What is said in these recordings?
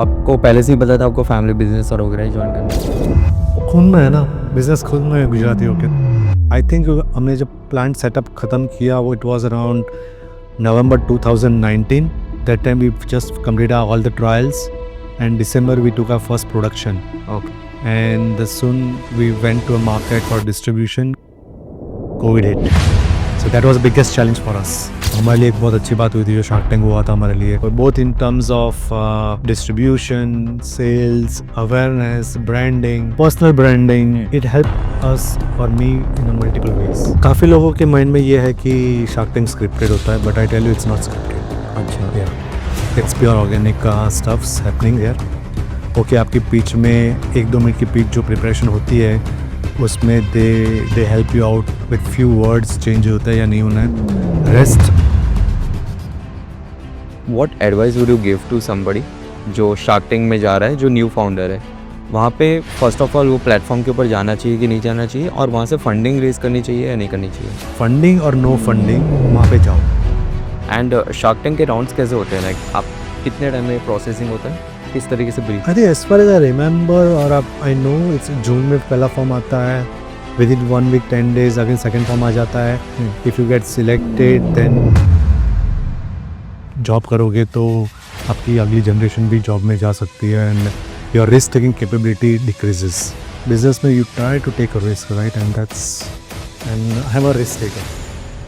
आपको पहले से ही पता था आपको फैमिली बिजनेस और वगैरह ज्वाइन करना है? खून में है ना, बिजनेस खुद में गुजराती होके। आई थिंक हमने जब प्लांट सेटअप ख़त्म किया वो it was around November 2019. That time we just completed all the trials and December we took our first production okay. And soon we went to a market for distribution. Covid hit, so that was biggest challenge for us. हमारे लिए एक बहुत अच्छी बात हुई थी जो Shark tank हुआ था हमारे लिए, both in terms of distribution, sales, awareness, branding, personal branding. It help us और मी इन मल्टीपल वेज. काफ़ी लोगों के माइंड में ये है कि शार्क टैंक स्क्रिप्टेड होता है, but I tell you it's not scripted. अच्छा। It's pure organic stuffs happening there. Okay, आपकी पिच में 1-2 मिनट की पिच जो प्रिपरेशन होती है उसमें they help you out with few words, change होता है या नहीं होना है. Rest. What advice would you give to somebody जो शार्क टैंक में जा रहा है, जो न्यू फाउंडर है? वहाँ पे फर्स्ट ऑफ ऑल वो प्लेटफॉर्म के ऊपर जाना चाहिए कि नहीं जाना चाहिए, और वहाँ से फंडिंग रेज करनी चाहिए या नहीं करनी चाहिए? फंडिंग और नो फंडिंग, वहाँ पे जाओ. एंड शार्क टैंक के राउंड्स कैसे होते हैं? लाइक आप कितने टाइम में प्रोसेसिंग होता है, किस तरीके से brief? I think as far as I remember और आई नो इट्स जून में पहला फॉर्म आता है, within 1 week 10 days again second form आ जाता है. If you get selected then job करोगे तो आपकी अगली जनरेशन भी जॉब में जा सकती है and your risk taking capability decreases. Business में you try to take a risk, right, and I am a risk taker.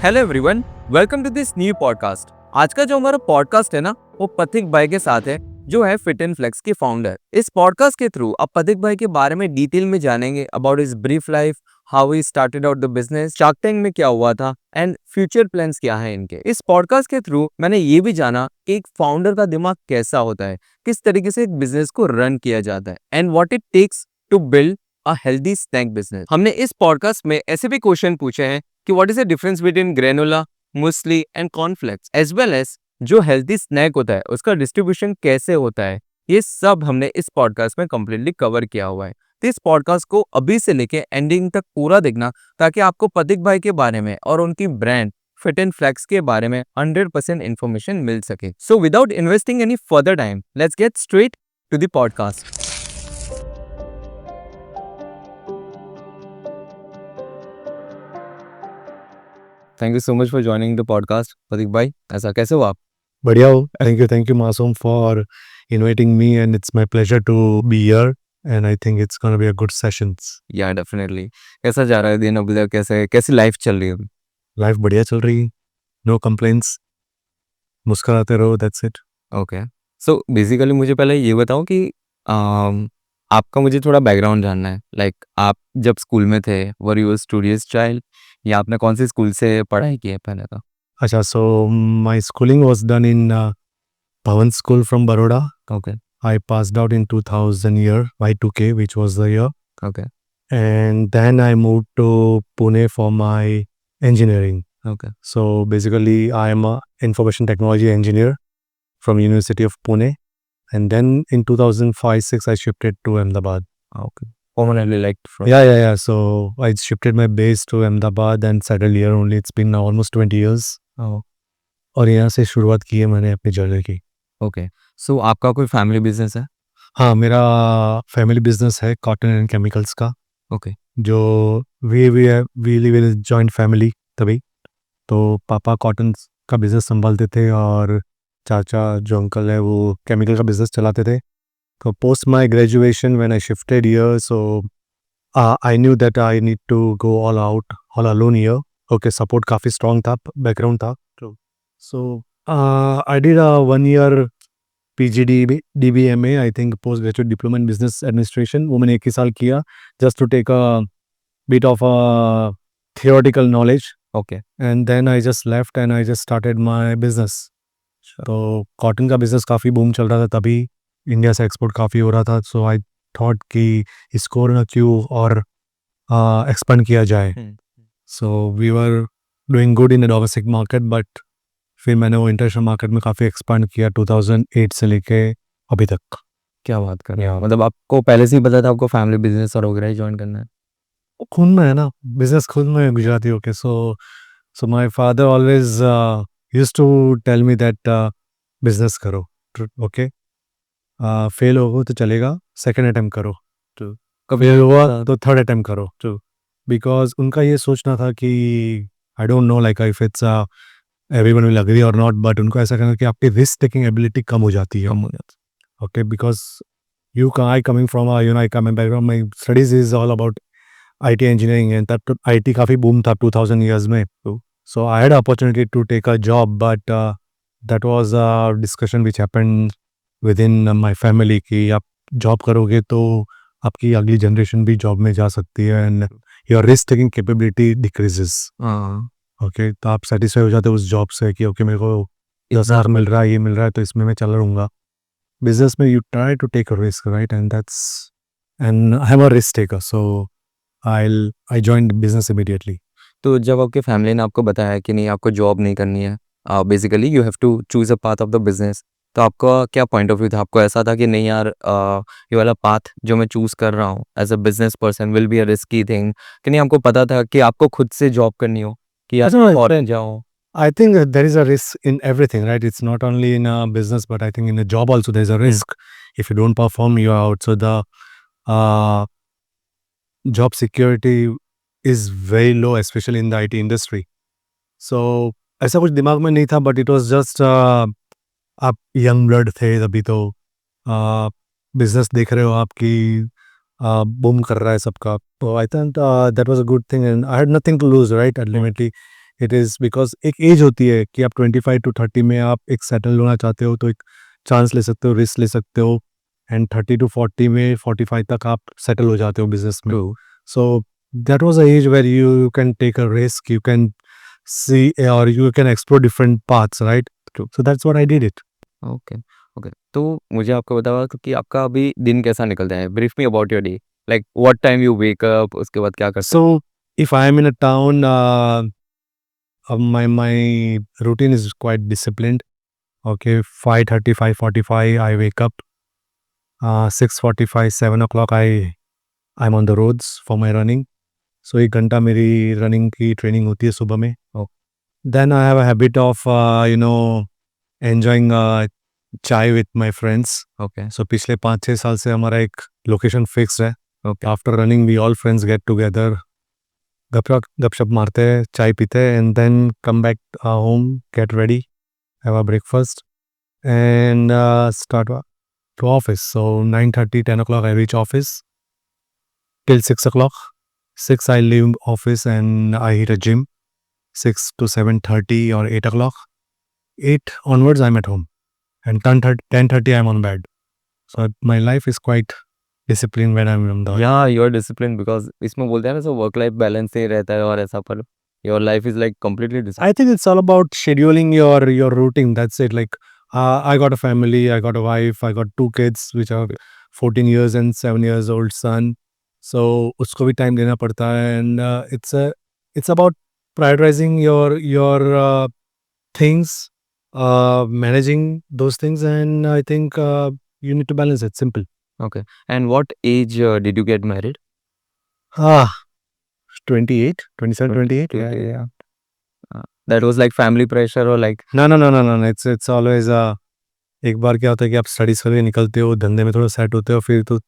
Hello everyone, welcome to this new podcast. आज का जो हमारा पॉडकास्ट है ना, वो पथिक भाई के साथ है, जो है फिट एंड फ्लेक्स के फाउंडर. इस पॉडकास्ट के थ्रू आप पथिक भाई के बारे में डिटेल में जानेंगे about his brief life, how he started out the business, shark Tank में क्या हुआ था एंड फ्यूचर प्लान्स क्या है इनके. इस पॉडकास्ट के थ्रू मैंने ये भी जाना कि एक फाउंडर का दिमाग कैसा होता है, किस तरीके से एक बिजनेस को रन किया जाता है, and what it takes to build a healthy snack business. हमने इस पॉडकास्ट में ऐसे भी क्वेश्चन पूछे हैं कि what is the difference between granola, muesli and cornflakes, as well as जो हेल्दी स्नैक होता है उसका डिस्ट्रीब्यूशन कैसे होता है. ये सब हमने इस पॉडकास्ट में कंप्लीटली कवर किया हुआ है. तो इस पॉडकास्ट को अभी से लेके एंडिंग तक पूरा देखना, ताकि आपको पथिक भाई के बारे में और उनकी ब्रांड फिट एंड फ्लेक्स के बारे में 100% इन्फॉर्मेशन मिल सके. So without investing any further time, let's get straight to the podcast. Thank you so much for joining the podcast Pathik भाई. ऐसा कैसे हो आप? बढ़िया हो. Thank you Masoom for inviting me and it's my pleasure to be here and I think it's gonna be a good sessions. Yeah definitely. कैसा जा रहा है दिन अभी तक? कैसी लाइफ चल रही है अभी? लाइफ बढ़िया चल रही है, नो कंप्लेंट्स, मुस्कुराते रहो, that's it. Okay. So basically मुझे पहले ये बताओ कि आपका मुझे थोड़ा बैकग्राउंड जानना है. लाइक आप जब स्कूल में थे, were you a studious child, या आपने कौन सी स्कूल से पढ़ाई की है पहले? तो अच्छा, so my schooling was done in Pawan School from Baroda. Okay. I passed out in 2000 year, Y2K, which was the year. Okay. And then I moved to Pune for my engineering. Okay. So basically, I am a information technology engineer from University of Pune. And then in 2005-6, I shifted to Ahmedabad. Okay. Permanently like Yeah. So I shifted my base to Ahmedabad and settled here only. It's been now almost 20 years. और यहाँ से शुरुआत की है मैंने अपनी journey की. Okay. सो आपका कोई फैमिली बिजनेस है? हाँ, मेरा फैमिली बिजनेस है कॉटन एंड केमिकल्स का. ओके. जो we live in joint family तभी. तो पापा कॉटन का बिजनेस संभालते थे और चाचा जो अंकल है वो केमिकल का बिजनेस चलाते थे. तो post my graduation when I shifted here, so I knew that I need to go all out, all alone here. Okay, support काफ़ी स्ट्रॉन्ग था, बैकग्राउंड था. So I did a 1 year PGD DBMA, I think post graduate diploma in business administration. वो मैंने 1 ही साल किया just to take a bit of a theoretical knowledge. Okay. And then I just left and I just started my business. तो cotton का business काफ़ी boom चल रहा था तभी, इंडिया से एक्सपोर्ट काफ़ी हो रहा था. सो आई थॉट कि इसको ना क्यों और एक्सपेंड किया जाए. So we were doing good in the domestic market, but फिर मैंने वो इंटरनेशनल मार्केट में काफ़ी एक्सपांड किया 2008 से लेके अभी तक. क्या बात कर रहे हैं आप? मतलब आपको पहले से ही पता था आपको फैमिली बिजनेस और वगैरह ज्वाइन करना है? खून में है ना, बिजनेस खुद में गुजराती होके. So my father always used to tell me that business करो. ओके, फेल हो तो चलेगा, सेकंड अटेम्प्ट करो, ट्रू कभी हुआ तो थर्ड अटेम्प्ट करो, ट्रू बिकॉज उनका ये सोचना था कि I don't know like if it's everyone will agree और नॉट, बट उनको ऐसा करना कि आपकी रिस्क टेकिंग एबिलिटी कम हो जाती है. कम हो जाता Okay, because I coming from a I come background, my studies is all about IT engineering, and that IT काफी boom था 2000 years में. So I had opportunity to take a job, but that was a discussion which happened within my family कि आप job करोगे तो आपकी अगली generation भी job में जा सकती है and your risk taking capability decreases. हाँ Okay, तो आप satisfy हो जाते हो उस job से कि okay मेरे को 10,000 मिल रहा है, ये मिल रहा है, तो इसमें मैं चल रहूँगा. Business में you try to take a risk, right? And I'm a risk taker, so I joined business immediately. तो जब आपके फैमिली ने आपको बताया कि नहीं आपको जॉब नहीं करनी है, basically you have to choose a path of the business, तो आपका क्या पॉइंट ऑफ व्यू था? आपको ऐसा था कि नहीं यार, ये वाला पाथ जो मैं चूज कर रहा हूँ as a business person will be a risky thing, कि नहीं आपको पता था कि आपको खुद से जॉब करनी हो कि यार अच्छा, फॉरेन जाओ? I think that there is a risk in everything, right? It's not only in a business, but I think in a job also there's a risk. If you don't perform, you are out. So the uh, job security is very low, especially in the IT industry. So ऐसा कुछ दिमाग में नहीं था, but it was just आप young blood थे तभी, तो बिजनेस देख रहे हो आपकी बूम कर रहा है सबका, तो I think that was a good thing and I had nothing to lose, right? Ultimately it is because एक एज होती है कि आप 25 to 30 में आप एक सेटल होना चाहते हो, तो एक चांस ले सकते हो, रिस्क ले सकते हो, एंड 30 to 40 में 45 तक आप सेटल हो जाते हो बिजनेस में. So that was a age where you can take a risk, you can see or you can explore different paths, right? So that's what I did it. Okay okay, तो मुझे आपको बताओ कि आपका अभी दिन कैसा निकलता है? Brief me about your day, like what time you wake up, उसके बाद क्या करते So if I am in a town, my routine is quite disciplined. Okay, 5:30, 5:45 I wake up. 6:45, 7 o'clock I'm on the roads for my running. So 1 घंटा मेरी running की training होती है सुबह में. Then I have a habit of enjoying चाय with my friends. Okay So पिछले 5-6 साल से हमारा एक लोकेशन फिक्स है. Okay After running, we all friends get together, गपशप मारते हैं, चाय पीते हैं, and then come back home, get ready, have a breakfast, and start to office. So 9:30, 10 o'clock I reach office till 6 o'clock. 6 I leave office and I hit a gym. 6 to 7:30 or 8 o'clock. 8 onwards I'm at home, and 10:30 I'm on bed. So my life is quite disciplined when I'm on the. या you are discipline, because इसमें बोलते हैं ना, so work life balance नहीं रहता है और ऐसा, per your life is like completely I think it's all about scheduling your routine. That's it. Like I got a family, I got a wife, I got 2 kids which are 14 years and 7 years old son. So उसको भी time देना पड़ता है, and it's about prioritizing your things, managing those things, and I think you need to balance it. Simple. Okay. And what age did you get married? Ah, 28, 27, 28. Yeah, yeah. That was like family pressure और like? No. It's always एक बार क्या होता है कि आप studies करके निकलते हो, धंधे में थोड़ा सेट होते हो, फिर तो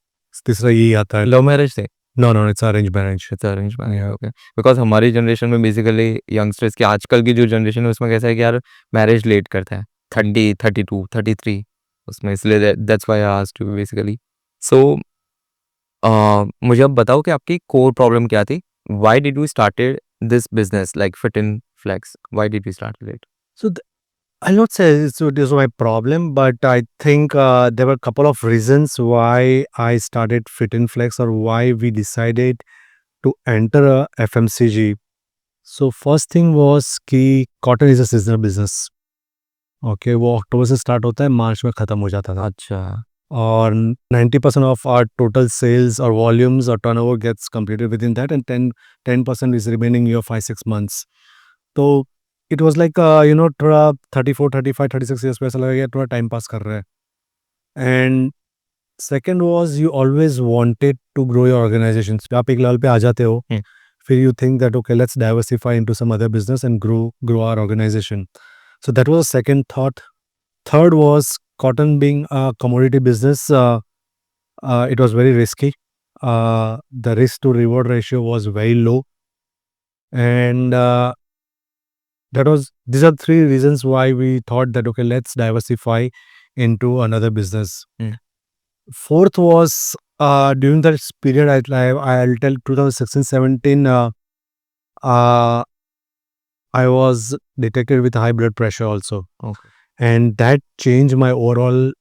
तीसरा यही आता है. लव मैरिज थे? No, it's arranged marriage. It's arrange marriage. Okay. Because हमारी जनरेशन में बेसिकली यंगस्टर्स की, आजकल की जो जनरेशन है उसमें कैसा है कि यार मैरिज लेट करता है, 30, 32, 33 उसमें, इसलिए that's why I asked you basically. So मुझे अब बताओ कि आपकी कोर प्रॉब्लम क्या थी? Why did you started this business like fit in flex? Why did you started it? So I'll not say it was my problem, but I think there were a couple of reasons why I started Fit and Flex or why we decided to enter a FMCG. So first thing was कि cotton is a seasonal business. Okay, वो अक्टूबर से start होता है, मार्च में ख़त्म हो जाता था. अच्छा. और 90% of our total sales or volumes or turnover gets completed within that, and 10% is remaining your 5-6 months. तो it was like थोड़ा 34, 35, 36 years पे ऐसा लगेगा थोड़ा टाइम पास कर रहा है. And second was you always wanted to grow your organization. आप एक लेवल पे आ जाते हो, फिर you think that okay, let's diversify into some other business and grow our organization. So that was the second thought. Third was cotton being a commodity business, it was very risky. The risk to reward ratio was very low, and these are three reasons why we thought that okay, let's diversify into another business. Hmm. Fourth was during that period, I'll tell 2016-17. I was detected with high blood pressure also, Okay. and that changed my overall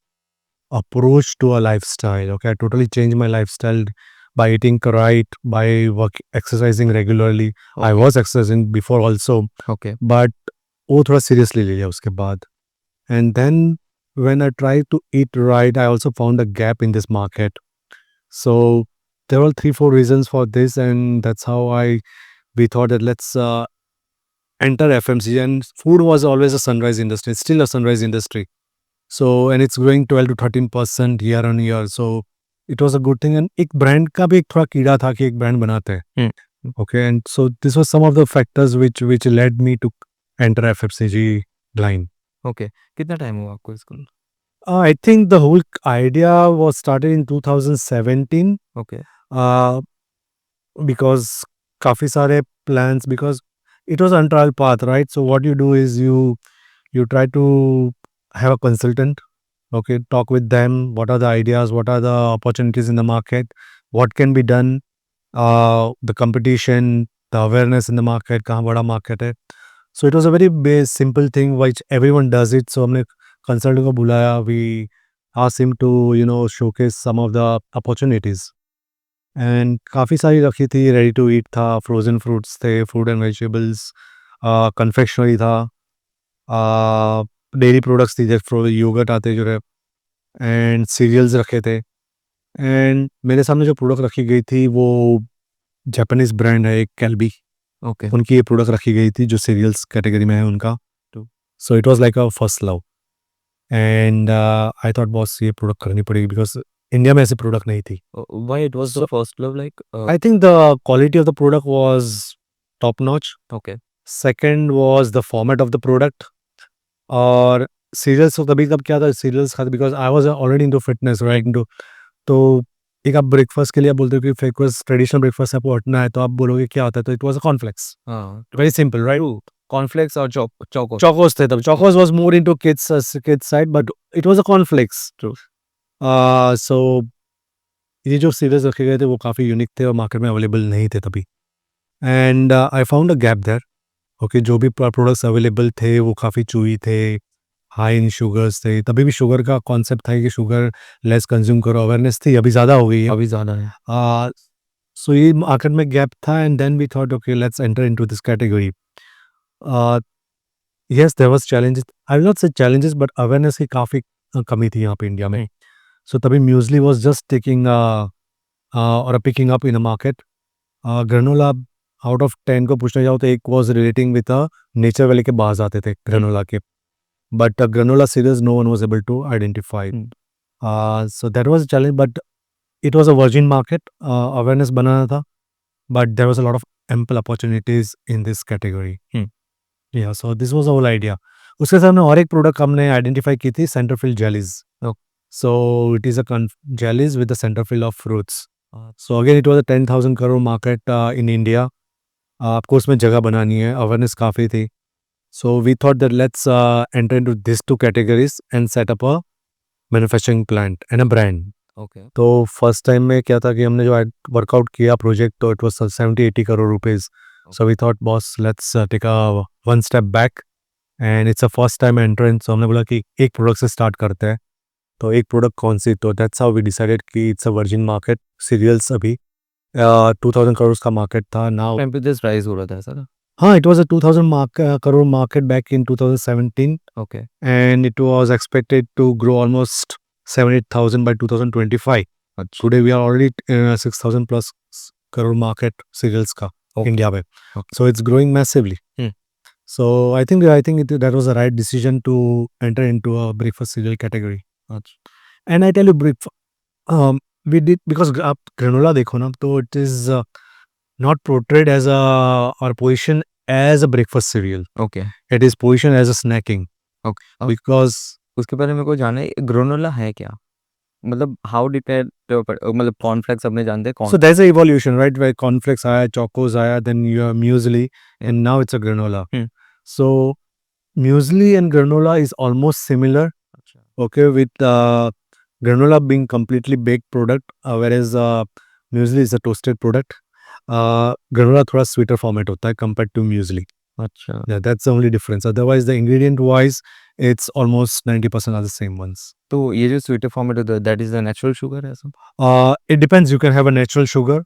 approach to a lifestyle. Okay, I totally changed my lifestyle by eating right, by exercising regularly. I Okay. was exercising before also, Okay. but वो थोड़ा seriously ले लिया उसके बाद. And then when I tried to eat right, I also found a gap in this market. So there were 3-4 reasons for this, and that's how we thought that let's enter FMCG. And food was always a sunrise industry. It's still a sunrise industry. So and it's growing 12 to 13% year on year. So it was a good thing. And एक brand का भी एक थोड़ा कीड़ा था कि एक brand बनाते हैं. Okay, and so this was some of the factors which led me to enter FMCG line. Okay, कितना टाइम हुआ आपको इसको? I think the whole idea was started in 2017 okay. because काफी सारे plans, because it was an trial path, right? So what you do is you try to have a consultant, okay, talk with them, what are the ideas, what are the opportunities in the market, what can be done, the competition, the awareness in the market, kahan bada market hai. So it was a very simple thing which everyone does it. So हमने consultant को बुलाया, we asked him to showcase some of the opportunities. And काफ़ी सारी रखी थी, ready to eat था, frozen fruits थे, fruit and vegetables, confectionery था, डेयरी प्रोडक्ट्स थी, जैसे योगर्ट आते जो है, एंड सीरियल्स रखे थे. एंड मेरे सामने जो प्रोडक्ट रखी गई थी वो जापानीज़ ब्रांड है एक कैल्बी, ओके. उनकी ये प्रोडक्ट रखी गई थी जो सीरियल्स कैटेगरी में है उनका. So it was like a first love, and I thought boss ये प्रोडक्ट करनी पड़ेगी बिकॉज इंडिया में ऐसी प्रोडक्ट नहीं थी. Why it was the first love like? I think the quality of the product was top notch. Okay. Second was the format of the product. और serials तो तभी कब क्या था, सीरियल्स खाते because I was already into fitness, right, into. तो एक आप ब्रेकफास्ट के लिए आप बोलते हो कि ब्रेकफास्ट, ट्रेडिशनल ब्रेकफास्ट आपको हटना है, तो आप बोलोगे क्या होता है, तो इट वाज अ कॉर्नफ्लेक्स. हाँ, वेरी सिंपल, राइट. कॉर्नफ्लेक्स और चोको. चोकोस थे तब. Chocos was more into kids side, but it was a cornflakes. True. सो ये जो सीरियल्स रखे गए थे वो काफ़ी यूनिक थे और मार्केट में अवेलेबल नहीं थे तभी. And I found a gap there. Okay, जो भी प्रोडक्ट्स अवेलेबल थे वो काफ़ी चूई थे, हाई इन शुगर्स थे. तभी भी शुगर का कॉन्सेप्ट था कि शुगर लेस कंज्यूम करो, अवेयरनेस थी, अभी ज़्यादा हो गई है. अभी ज़्यादा है. सो ये मार्केट में गैप था, and then we thought okay let's enter into this category. Yes, there was challenges, I will not say challenges, but awareness की काफ़ी कमी थी यहाँ पे इंडिया में. सो तभी म्यूजली वाज जस्ट टेकिंग और picking up in a market. Granola out of 10 को पूछने जाओ तो एक was relating with Nature Valley के बाज आते थे ग्रेनोला के, but granola series no one was able to identify. So that was a challenge, but it was a virgin market, awareness बनाना था, but there was a lot of ample opportunities in this category. Yeah, so this was our idea. उसके साथ में और एक product हमने identify की थी, सेंटरफिल jellies. So it is a jellies with the centerfill of fruits. So again, it was a 10,000 crore market in India. आपको उसमें जगह बनानी है, अवेयरनेस काफ़ी थी. So we thought that let's enter into these two categories and set up a manufacturing plant and a brand. Okay. तो first time में क्या था कि हमने जो वर्कआउट किया प्रोजेक्ट, तो it was 70-80 crore rupees. So we thought boss let's take a one step back, and it's a first time entrance. तो हमने बोला कि एक प्रोडक्ट से स्टार्ट करते हैं. तो एक प्रोडक्ट कौन सी, तो दैट्स हाउ वी डिसाइडेड कि it's a virgin market. Cereals अभी 2000 करोड़ का मार्केट था नाउ. टाइम पे दिस राइज हो रहा था ऐसा ना? हाँ, it was a 2000 crore market back in 2017, okay. And it was expected to grow almost 7-8,000 by 2025. अच्छा. Today we are already 6000 plus crore market cereals का इंडिया में. So it's growing massively. So I think that was the right decision to enter into a breakfast cereal category. And I tell you, we did because आप granola देखो ना, तो it is not portrayed as a or position as a breakfast cereal. Okay. It is positioned as a snacking. Okay. Because उसके पहले मेरे को जानना है ग्रेनोला है क्या? मतलब हाउ डिड इट मतलब कॉर्नफ्लेक्स अपने जानते हैं So corn there's an evolution, right? Where cornflakes aaya, chocos aaya, then you have muesli, Yeah. and now it's a granola. Hmm. So muesli and granola is almost similar. अच्छा Okay, with granola being completely baked product, whereas muesli is a toasted product. Granola थोड़ा sweeter format होता है compared to muesli. अच्छा Yeah, that's the only difference. Otherwise, the ingredient wise, it's almost 90% are the same ones. तो ये जो sweater format होता है that is the natural sugar है ऐसा? It depends. You can have a natural sugar.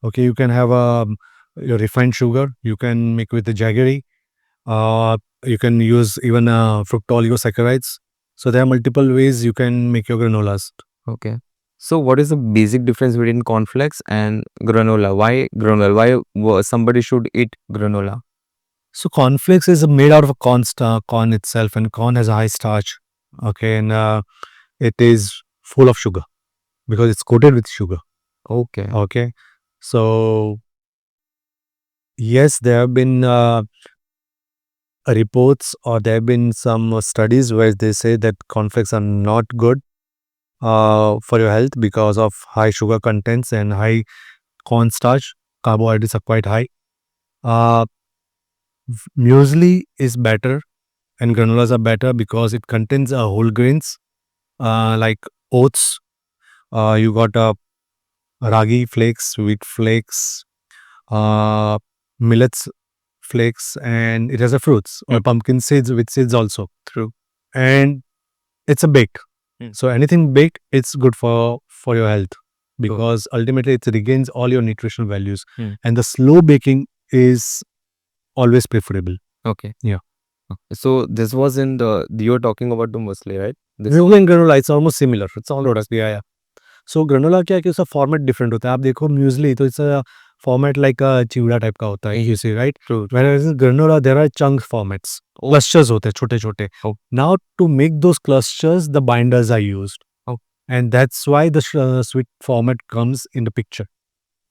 Okay, you can have your refined sugar. You can make with the jaggery. You can use even fructooligosaccharides. So there are multiple ways you can make your granolas. Okay. So what is the basic difference between cornflakes and granola? Why granola? Why somebody should eat granola? So cornflakes is made out of a corn itself, and corn has a high starch. Okay, and it is full of sugar because it's coated with sugar. Okay. Okay, so yes, there have been reports or there have been some studies where they say that cornflakes are not good for your health because of high sugar contents and high cornstarch. Carbohydrates are quite high. Uh, Muesli is better and granolas are better because it contains whole grains like oats. You got ragi flakes, wheat flakes, uh, millets flakes, and it has a fruits or Mm. pumpkin seeds with seeds also. True. And it's a baked. Mm. So anything baked, it's good for your health True. because ultimately it regains all your nutritional values. Mm. And the slow baking is always preferable. Okay. Yeah. Okay. So this was in the you're talking about the muesli, right? This Muesli and granola, it's almost similar. It's all products. Yeah. So granola क्या है कि उसका format different होता है. आप देखो muesli तो it's format like chivda type का होता है, you see right. true. Whereas in granola there are chunk formats. Clusters होते हैं छोटे छोटे. Oh. Now to make those clusters the binders are used. Oh. And that's why the sweet format comes in the picture.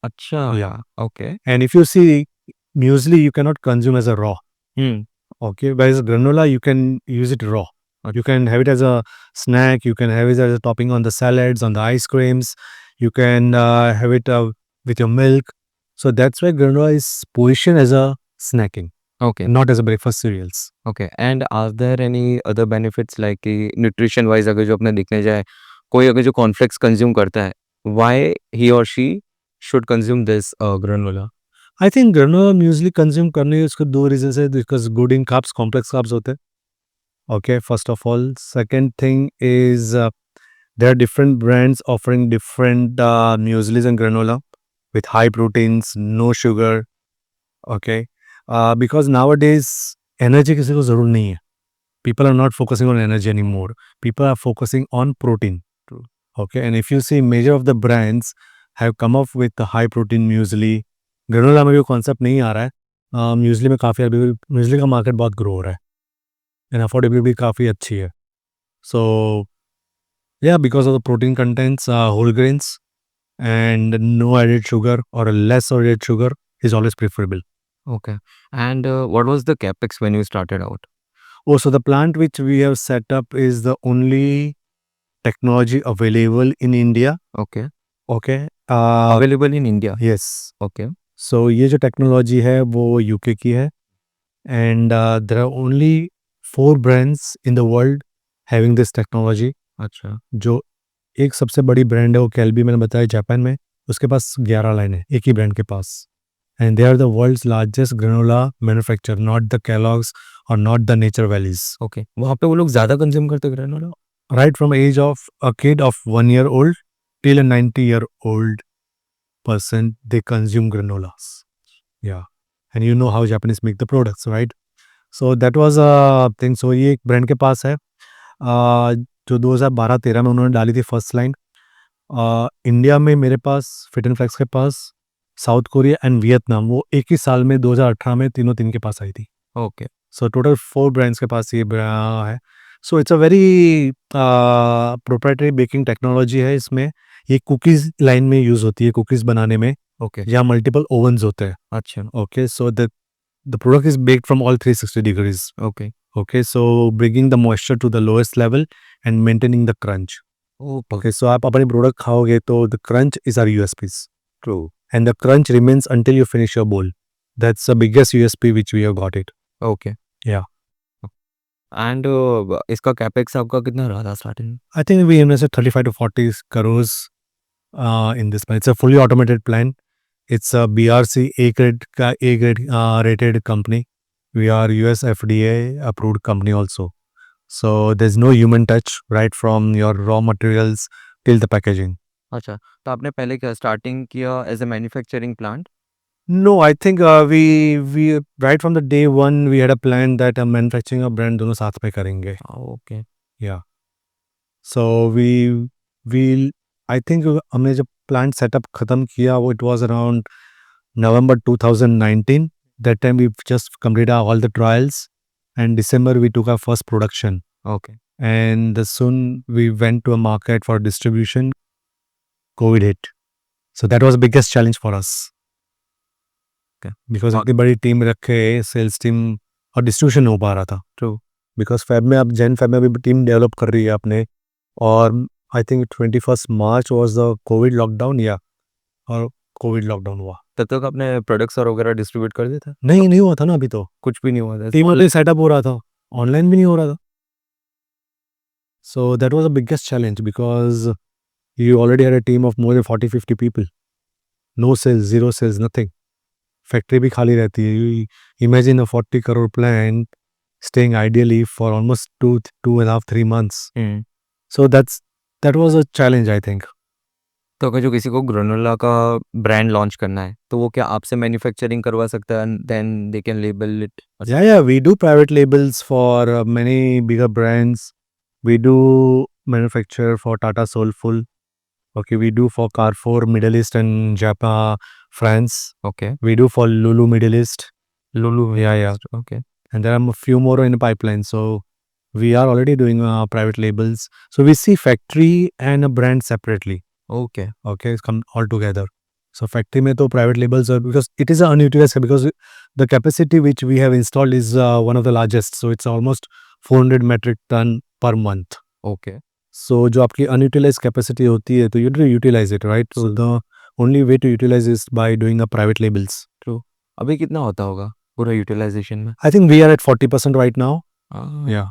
अच्छा. Yeah. Okay. And if you see muesli you cannot consume as a raw. Hmm. Okay, whereas granola you can use it raw. You can have it as a snack. You can have it as a topping on the salads, on the ice creams. You can have it with your milk. So that's why granola is positioned as a snacking, Okay. not as a breakfast cereals. Okay. And are there any other benefits like कि nutrition wise अगर जो अपने देखने जाए कोई अगर जो cornflakes consume करता है why he or she should consume this granola? I think granola muesli consume करने के उसके दो reasons है because good in carbs, complex carbs होते हैं. Okay, first of all. Second thing is there are different brands offering different mueslis and granola with high proteins, no sugar. Okay, because nowadays energy किसी को ज़रूर नहीं है. People are not focusing on energy anymore. People are focusing on protein. True. Okay, and if you see major of the brands have come up with the high protein muesli. granola में भी concept नहीं आ रहा है. Muesli में काफ़ी अभी muesli का market बहुत ग्रो हो रहा है एंड अफोर्डेबिलिटी काफ़ी अच्छी है. सो yeah, because of the protein contents, whole grains, and no added sugar or less added sugar is always preferable. Okay. And what was the capex when you started out? Oh, so the plant which we have set up is the only technology available in India. Okay. Okay. Available in India. Yes. Okay. So ये जो technology है वो UK की है and there are only 4 brands in the world having this technology. अच्छा. जो एक सबसे बड़ी ब्रांड है वो कैलबी मैंने बताया जापान में. उसके पास 11 लाइन है एक ही ब्रांड के पास. And they are the world's largest granola manufacturer, not the Kellogg's or not the Nature Valleys. Okay. वहाँ पे वो लोग ज़्यादा कंज्यूम करते granola? Right from age of a kid of 1 year old till a 90-year-old person, they consume granolas. Yeah. And you know how Japanese make the products, right? So that was a thing. So ये एक brand के पास है जो 2012-13 में उन्होंने डाली थी first line. India में मेरे पास फिट एंड फ्लेक्स के पास, साउथ कोरिया एंड वियतनाम वो एक ही साल में 2018 में तीन के पास आई थी. Okay. सो टोटल 4 ब्रांड्स के पास ये है. So it's a very proprietary baking technology है. इसमें ये कुकीज़ लाइन में यूज़ होती है कुकीज़ बनाने में. Okay. या मल्टीपल ओवन्स होते हैं. अच्छा. Okay, so the product is baked from all 360 degrees. Okay. Okay, so bringing the moisture to the lowest level and maintaining the crunch. Okay Okay, so आप अपने प्रोडक्ट खाओगे तो the crunch is our USPs. True And the crunch remains until you finish your bowl. That's the biggest USP which we have got it. Okay Yeah. And इसका capex आपका कितना रहा था starting में? I think we invested 35 to 40 crores in this plan. It's a fully automated plant. It's a BRC A grade rated company. We are US FDA approved company also. So there's no human touch right from your raw materials till the packaging. अच्छा, तो आपने पहले क्या starting किया as a manufacturing plant? No, I think we right from the day one we had a plan that manufacturing और brand दोनों साथ में करेंगे. Okay Yeah. So we I think हमने जब plant setup खत्म किया वो it was around November 2019. That time we just completed all the trials and December we took our first production. Okay And soon we went to a market for distribution. COVID hit. So that was the biggest challenge for us. Okay. Because और- इतनी बड़ी team रखे sales team और distribution नहीं हो पा रहा था. True. बिकॉज फेब में अब जैन फेब में अभी टीम डेवलप कर रही है अपने. और I think 21 March was the Covid lockdown. या और कोविड लॉकडाउन हुआ. तब तक आपने प्रोडक्ट्स और वगैरह डिस्ट्रीब्यूट कर दिया था? नहीं हुआ था ना अभी तो. कुछ भी नहीं हुआ था? टीम ऑलरेडी सेटअप हो रहा था. ऑनलाइन भी नहीं हो रहा था. सो that was the biggest challenge because you already had a team of more than 40-50 people. No sales, zero sales, nothing. Factory भी खाली रहती है. You imagine a 40 crore plant staying ideally for almost 2.5-3 months. So that was a challenge, I think. तो अगर जो किसी को ग्रेनुला का ब्रांड लॉन्च करना है तो वो क्या आपसे मैन्युफैक्चरिंग करवा सकता है then they can label it? Yeah, we do private labels for many bigger brands. We do manufacture for Tata Soulful. Okay, we do for Carrefour, Middle East and Japan, France. Okay We do for Lulu, Middle East. Lulu Yeah. Okay And there are a few more in the pipeline. So we are already doing private labels. So we see factory and a brand separately. Okay Okay, it's come all together. So factory में तो private labels are because it is unutilized because the capacity which we have installed is one of the largest. So it's almost 400 metric ton per month. Okay So जो आपकी unutilized capacity होती है तो you do utilize it, right? So the only way to utilize is by doing a private labels. अभी कितना होता होगा पूरा यूटिलाइजेशन में? I think we are at 40% right now. Yeah.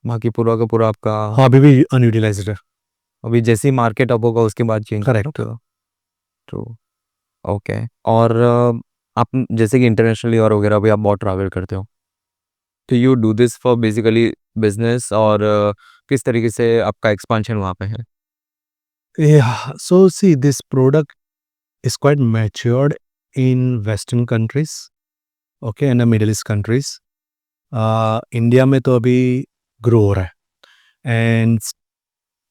बाकी पूरा का पूरा आपका हाँ अभी भी unutilized है. अभी जैसे ही मार्केट अप होगा उसके बाद चेंज Correct. ट्रू ओके और आप जैसे कि इंटरनेशनली और वगैरह भी आप बहुत ट्रैवल करते हो तो you do this for basically business और किस तरीके से आपका एक्सपांशन वहाँ पे है? Yeah. So see, this product is quite matured in Western countries, okay, and the Middle East countries. India में तो अभी grow हो रहा है. And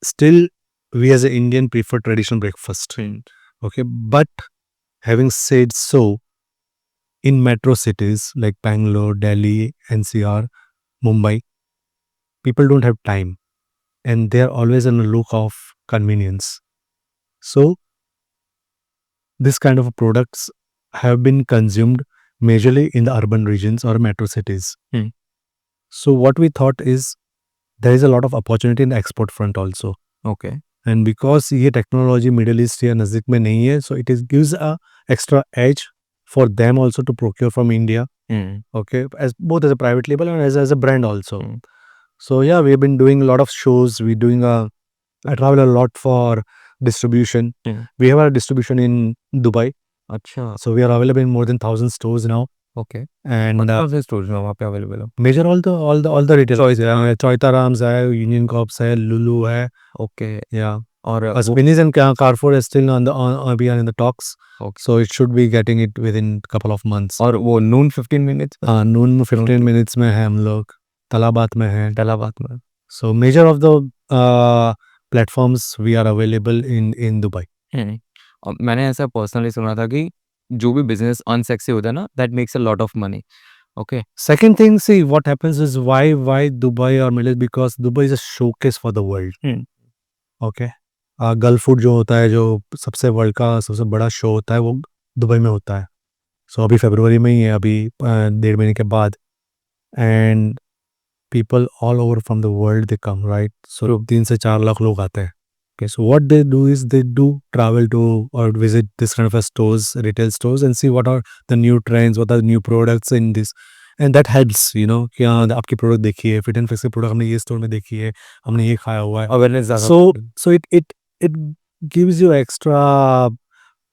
still we as an Indian prefer traditional breakfast. Okay, but having said so, in metro cities like Bangalore, Delhi, NCR, Mumbai, people don't have time and they're always on the look of convenience. So this kind of products have been consumed majorly in the urban regions or metro cities. So what we thought is there is a lot of opportunity in the export front also. Okay And because ये technology Middle East या नज़दीक में नहीं है, so it is gives a extra edge for them also to procure from India. Okay, as both as a private label and as a brand also. So yeah, we have been doing a lot of shows. We're doing I travel a lot for distribution. We have a distribution in Dubai. अच्छा So we are available in more than 1,000 stores now. Okay And कौन से stores में वहाँ पे available हो? major all the retail choice है. Choitarams है, Union Corps है, Lulu है. Okay Yeah. और Spinneys and Carrefour is still we are in the talks. Okay. So it should be getting it within couple of months. और वो नून 15 minutes Noon में 15 minutes में है हम लोग. Talabat में है. इलाहाबाद में? So major of the platforms we are available in Dubai. और मैंने ऐसा पर्सनली सुना था कि जो भी बिजनेस अनसेक्सी होता है ना that makes a lot of money. Okay Second thing, see what happens is why Dubai or Middle East, because Dubai is a showcase for the world. Okay. Gulf food जो होता है जो सबसे world का सबसे बड़ा शो होता है वो दुबई में होता है. सो अभी फरवरी में ही है अभी 1.5 महीने के बाद. And people all over from the world they come, right? So 3 से 4 लाख लोग आते हैं. Okay, so what they do is they do travel to or visit this kind of a stores, retail stores, and see what are the new trends, what are the new products in this, and that helps, you know, कि हाँ आपकी product देखी है, fit and fix की product हमने ये store में देखी है, हमने ये खाया हुआ है. अवेयरनेस ज़्यादा So it gives you extra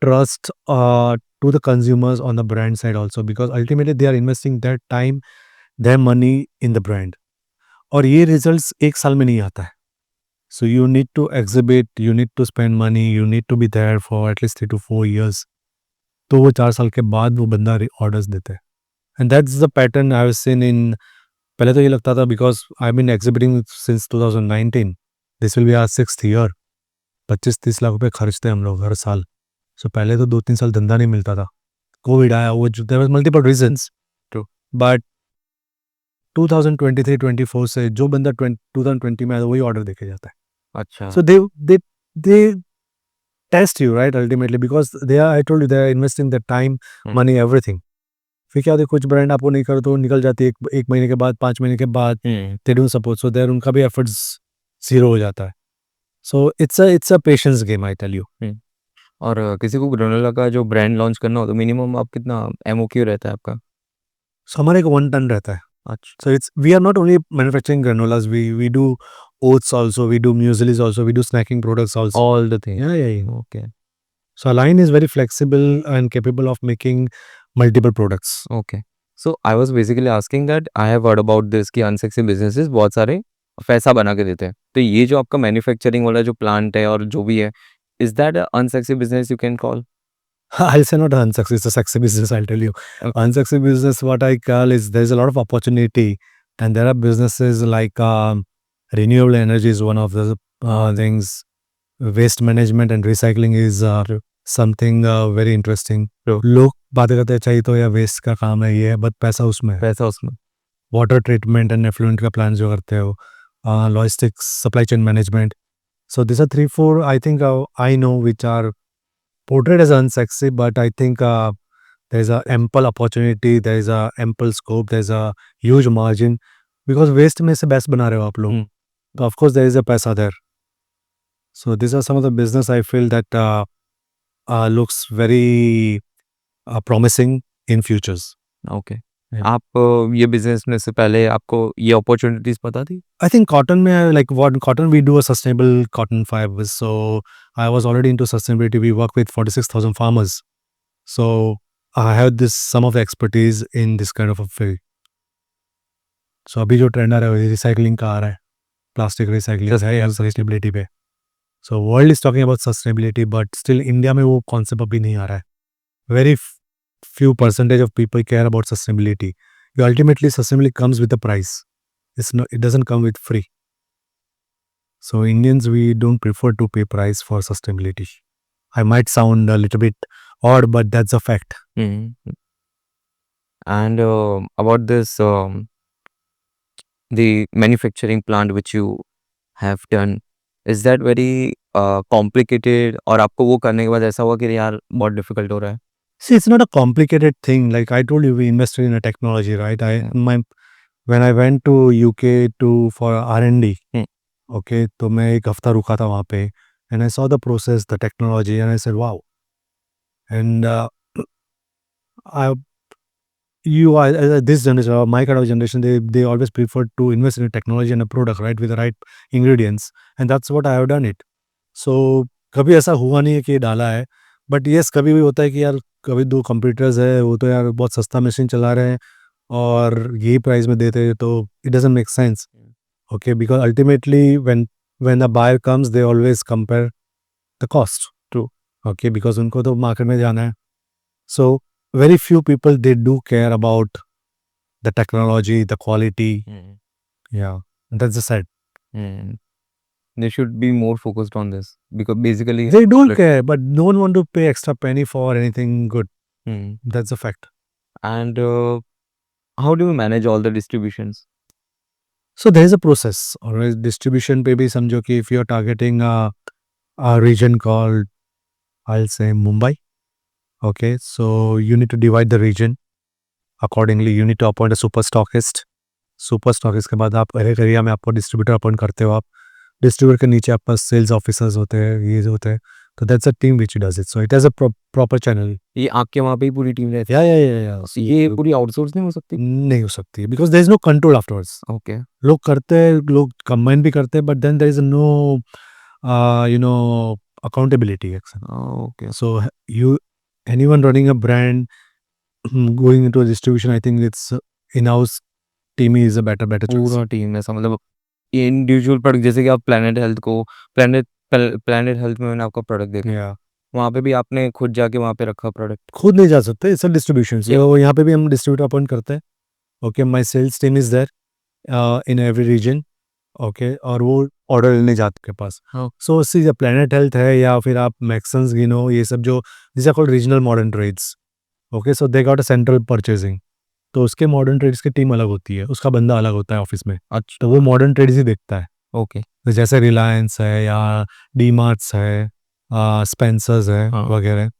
trust to the consumers on the brand side also, because ultimately they are investing their time, their money in the brand. और ये रिजल्ट्स एक साल में नहीं आता है. So you need to exhibit, you need to spend money, you need to be there for at least 3 to 4 years. तो वो 4 साल के बाद वो बंदा ऑर्डर्स देता है. And that's the pattern I have seen in. पहले तो ये लगता था, because I've been exhibiting since 2019. This will be our 6th year. 25-30 lakh रुपए खर्चते हैं हम लोग हर साल. So पहले तो 2-3 साल धंधा नहीं मिलता था. कोविड आया, वो there was multiple reasons. True. But 2023-24 से जो बंदा 2020 में आया वही ऑर्डर देके जाता है. अच्छा. So they test you, right, ultimately, because they are, I told you, they are investing their time, money, everything. फिर क्या होता है, कुछ ब्रांड आपको नहीं करे तो निकल जाती है एक महीने के बाद, 5 महीने के बाद. They don't support, so there उनका भी efforts zero हो जाता है. So it's a patience game, I tell you. और किसी को ग्रेनोला का जो ब्रांड लॉन्च करना हो तो मिनिमम आप कितना एमओक्यू रहता है आपका? So हमारा एक 1 ton रहता है. अच्छा. So we are not only manufacturing granolas, we do oats also, we do mueslis also, we do snacking products also. All the things. Yeah. Okay. So our line is very flexible and capable of making multiple products. Okay. So I was basically asking that I have heard about this कि unsexy businesses बहुत सारे पैसा बना के देते हैं. तो ये जो आपका मैन्युफैक्चरिंग वाला जो प्लांट है और जो भी है, is that a unsexy business you can call? I'll say not unsexy, it's a sexy business, I'll tell you. Okay. Unsexy business, what I call is, there's a lot of opportunity, and there are businesses like renewable energy is one of the things. Waste management and recycling is something very interesting. लोग बातें करते हैं चाहिए तो या waste का काम है ये, बट पैसा उसमें है. पैसा उसमें. वाटर ट्रीटमेंट एंड एफ्लुएंट का प्लान जो करते हो, logistics, supply chain management. So these are 3-4 I think I know which are portrayed as unsexy, but I think there is a ample opportunity, there is a ample scope, there is a huge margin, because waste में से best बना रहे हो आप लोग. So of course there is a पैसा there. So these are some of the business I feel that looks very promising in futures. Okay. Yeah. आप ये बिजनेस में से पहले आपको ये अपॉर्चुनिटीज पता थी? I think cotton में, like what cotton, we do a sustainable cotton fibers. So I was already into sustainability. We work with 46,000 farmers. So I have some of the expertise in this kind of a field. So अभी जो trend आ रहा है recycling का आ रहा है, plastic recycling है या sustainability पे. So world is talking about sustainability, but still India में वो कॉन्सेप्ट अभी नहीं आ रहा है. Very few percentage of people care about sustainability. Ultimately, sustainability comes with a price. It doesn't come with free. So Indians, we don't prefer to pay price for sustainability. I might sound a little bit odd, but that's a fact. And about this, the manufacturing plant which you have done, is that very complicated? और आपको वो करने के बाद ऐसा हुआ कि यार बहुत डिफिकल्ट हो रहा है? See, it's not a complicated thing. Like I told you, we invested in a technology, right? When I went to UK for R&D, okay, तो मैं एक हफ्ता रुका था वहाँ पे, and I saw the process, the technology, and I said, wow. And this generation, my kind of generation, they always prefer to invest in a technology and a product, right, with the right ingredients, and that's what I have done it. So कभी ऐसा हुआ नहीं है कि डाला है, but yes, कभी भी होता है कि यार कभी 2 कंप्यूटर्स है, वो तो यार बहुत सस्ता मशीन चला रहे हैं और यही प्राइस में देते हैं, तो it doesn't make sense. Okay, because ultimately when the buyer comes, they always compare the cost. True. Okay, because उनको तो मार्केट में जाना है. So very few people, they do care about the technology, the quality. Yeah, that's the sad. They should be more focused on this because basically They don't care, but no one want to pay extra penny for anything good. That's a fact. And how do you manage all the distributions? So there is a process. Alright, distribution पे भी समझो कि if you are targeting a region called, I'll say Mumbai. Okay, so you need to divide the region accordingly. You need to appoint a super stockist. Super stockist के बाद आप हर एक area में आपको डिस्ट्रीब्यूटर अपॉइंट करते हो आप। Distributor के नीचे आपके पास सेल्स ऑफिसर्स होते हैं, ये जो होते हैं। तो that's a team which does it. So it has a proper channel. ये आपके वहाँ पे ही पूरी टीम रहती या है? ये पूरी आउटसोर्स नहीं हो सकती? नहीं हो सकती because there is no control afterwards. Okay, लोग करते हैं, लोग कंबाइन भी करते हैं, but then there is no you know accountability action. Okay. So you anyone running a brand going into a distribution, I think it's in-house team is a better choice. पूरा team ऐसा मतलब ये individual product जैसे कि आप planet health में मैंने आपका प्रोडक्ट देखा, Yeah. वहाँ पे भी आपने खुद जाके वहाँ पे रखा प्रोडक्ट? खुद नहीं जा सकते, इट्स अ डिस्ट्रीब्यूशन। या सो यहाँ पे भी हम डिस्ट्रीब्यूटर अपॉइंट करते हैं। Okay, my sales team is there in every region. Okay, और वो ऑर्डर लेने जाते के पास। हाँ, सो सी प्लेनेट हेल्थ है या फिर आप मैक्सन्स गिनो, ये सब जो this are called regional modern trades. Okay, so they got a central purchasing. तो उसके मॉडर्न ट्रेड्स की टीम अलग होती है, उसका बंदा अलग होता है ऑफिस में। अच्छा, तो वो मॉडर्न ट्रेड्स ही देखता है। ओके, तो जैसे रिलायंस है या डीमार्ट्स है, स्पेंसर्स है हाँ, वगैरह,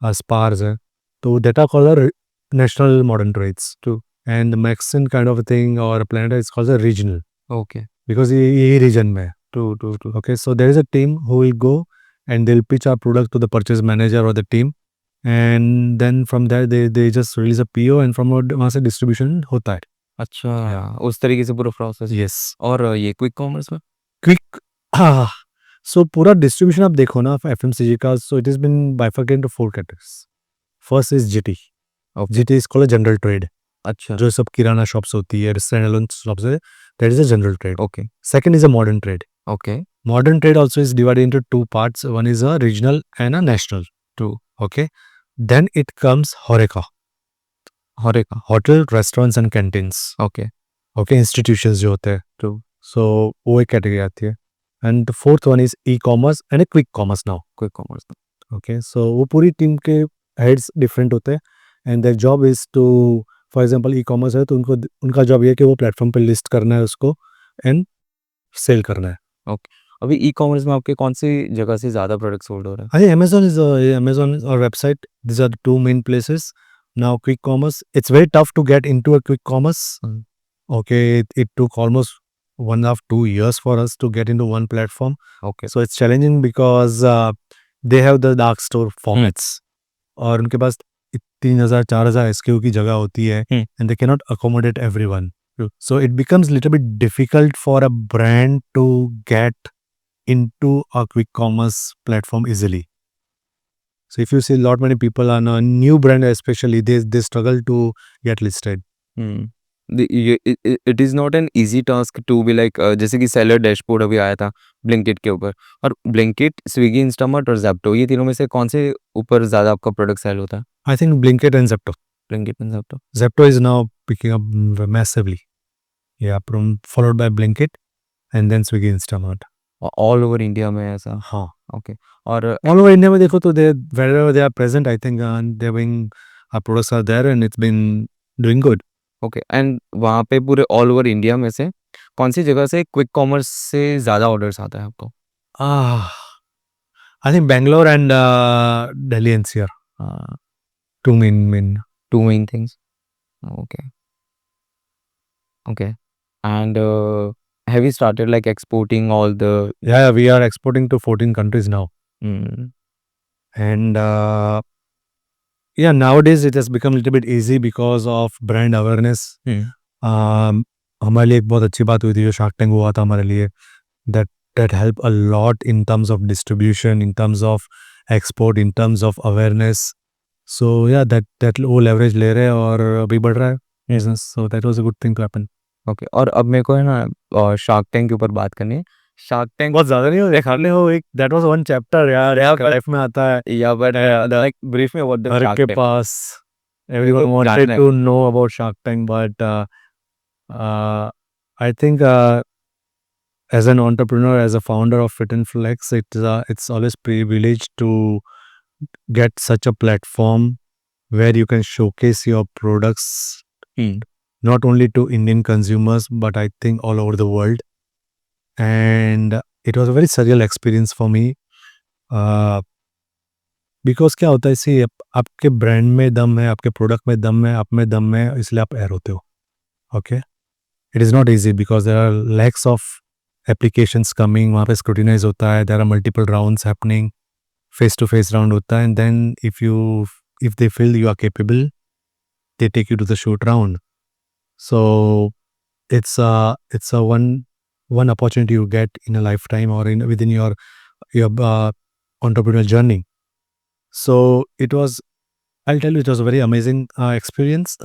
स्पार्स है। तो that are called national modern trades true, and मैक्सिन काइंड ऑफ थिंग और planet is called regional okay, because ये यही रीजन में है। True, true, true, Okay, so there is a team who will go and they'll pitch our product to the purchase manager or the team, and then from there they just release a PO and from वहाँ से distribution होता है। अच्छा, उस तरीके से पूरा process. Yes, और ये क्विक कॉमर्स में? quick। हाँ, so पूरा distribution आप देखो ना FMCG का, so it has been bifurcated into 4 categories. First is GT. Okay, GT is called a general trade. अच्छा, जो सब किराना शॉप्स होती है, स्टैंडअलोन शॉप्स है, that is a general trade. Okay, Second is a modern trade. Okay, Modern trade also is divided into 2 parts. One is a regional and a national. True, Okay. Then it comes HoReCa, हॉरेका, hotel, restaurants and canteens. Okay, Okay, institutions जो होते हैं। True, So वो एक category आती है। And the fourth one is e-commerce and a quick commerce now. Quick commerce. Okay, so वो पूरी team के हेड्स डिफरेंट होते हैं and their job is to, for example e-commerce है तो उनको उनका जॉब ये है कि वो प्लेटफॉर्म पे लिस्ट करना है उसको एंड सेल करना है। ओके, अभी ई कॉमर्स में आपके कौन सी जगह से ज़्यादा प्रोडक्ट सोल्ड हो रहा है? I think Amazon is our website. These are the two main places. Now, quick commerce. It's very tough to get into a quick commerce. Mm. Okay, it took almost 1.5 2 years for us to get into one platform. Okay, So it's challenging because they have the dark store formats. और उनके पास 3,000 4,000 SKU की जगह होती है and they cannot accommodate everyone. True. So it becomes a little bit difficult for a brand to get into a quick commerce platform easily. So if you see a lot many people on a new brand especially, they struggle to get listed. It is not an easy task to be like जैसे कि seller dashboard अभी आया था Blinkit के ऊपर, और Blinkit, Swiggy, Instamart और Zepto, ये तीनों में से कौन से ऊपर ज़्यादा आपका प्रोडक्ट सेल होता है? I think Blinkit and Zepto. Blinkit and Zepto. Zepto is now picking up massively. Yeah, followed by Blinkit and then Swiggy, Instamart. All over India में ऐसा? हाँ, ओके, और all over India में देखो तो they wherever they are present, I think they're being our products are there and it's been doing good. Okay, and वहाँ पे पूरे ऑल ओवर इंडिया में से कौन सी जगह से क्विक कॉमर्स से ज़्यादा ऑर्डर्स आता है आपको? Ah, I think Bangalore and Delhi NCR. Two main. Two main things, okay, okay, and have you started like exporting all the Yeah, we are exporting to 14 countries now. Hmm. And yeah, nowadays it has become a little bit easy because of brand awareness. हमारे लिए एक बहुत अच्छी बात हुई थी जो Shark tank हुआ था हमारे लिए, that help a lot in terms of distribution, in terms of export, in terms of awareness. So yeah, that वो leverage ले रहे हैं और अभी बढ़ रहा है business. So that was a good thing to happen. Okay, और अब मेरे को है ना शार्क टैंक के ऊपर बात करनी है। शार्क टैंक बहुत ज़्यादा नहीं हो देखने हो, एक that was one chapter यार, लाइफ में आता है या बट लाइक ब्रीफ में व्हाट द हर शार्क के टैंक? पास। Everyone wanted जानना है। to know about Shark Tank, but I think as an entrepreneur, as a founder of Fit and Flex, it's always privileged to get such a platform where you can showcase your products not only to Indian consumers, but I think all over the world. And it was a very surreal experience for me. Because क्या होता है, इसी आपके brand में दम है, आपके product में दम है, आप में दम है, इसलिए आप एयर होते हो। Okay, it is not easy because there are lakhs of applications coming, वहाँ पे स्क्रूटिनाइज होता है, there are multiple rounds happening, face to face round होता है, and then if they feel you are capable, they take you to the shoot round. So it's a one opportunity you get in a lifetime or in within your entrepreneurial journey. So I'll tell you, it was a very amazing experience.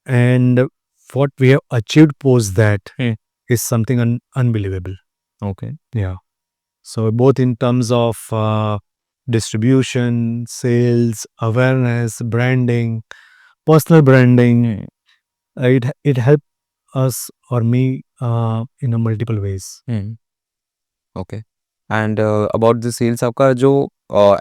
And what we have achieved post that is something unbelievable. Okay. Yeah. So both in terms of distribution, sales, awareness, branding, personal branding, it helped us or me in a multiple ways. Okay and about the sales, आपका जो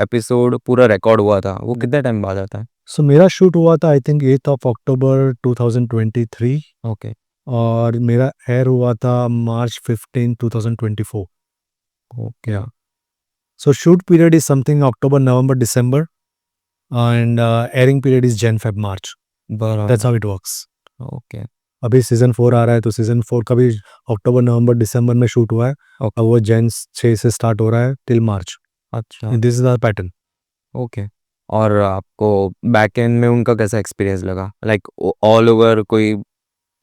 episode पूरा record हुआ था वो कितने time बाद आता है? So मेरा शूट हुआ था I think 8th of October 2023 okay और मेरा एयर हुआ था March 15, 2024. Okay Yeah. So shoot period is something October, November, December, and airing period is Jan, Feb, March. That's how it works. Okay अभी season 4 आ रहा है तो season 4 का भी अक्टूबर, नवंबर, दिसंबर में शूट हुआ है. Okay. अब वो जैन 6 से स्टार्ट हो रहा है टिल मार्च. अच्छा this is our pattern. Okay और आपको बैक एंड में उनका कैसा एक्सपीरियंस लगा? लाइक ऑल ओवर कोई,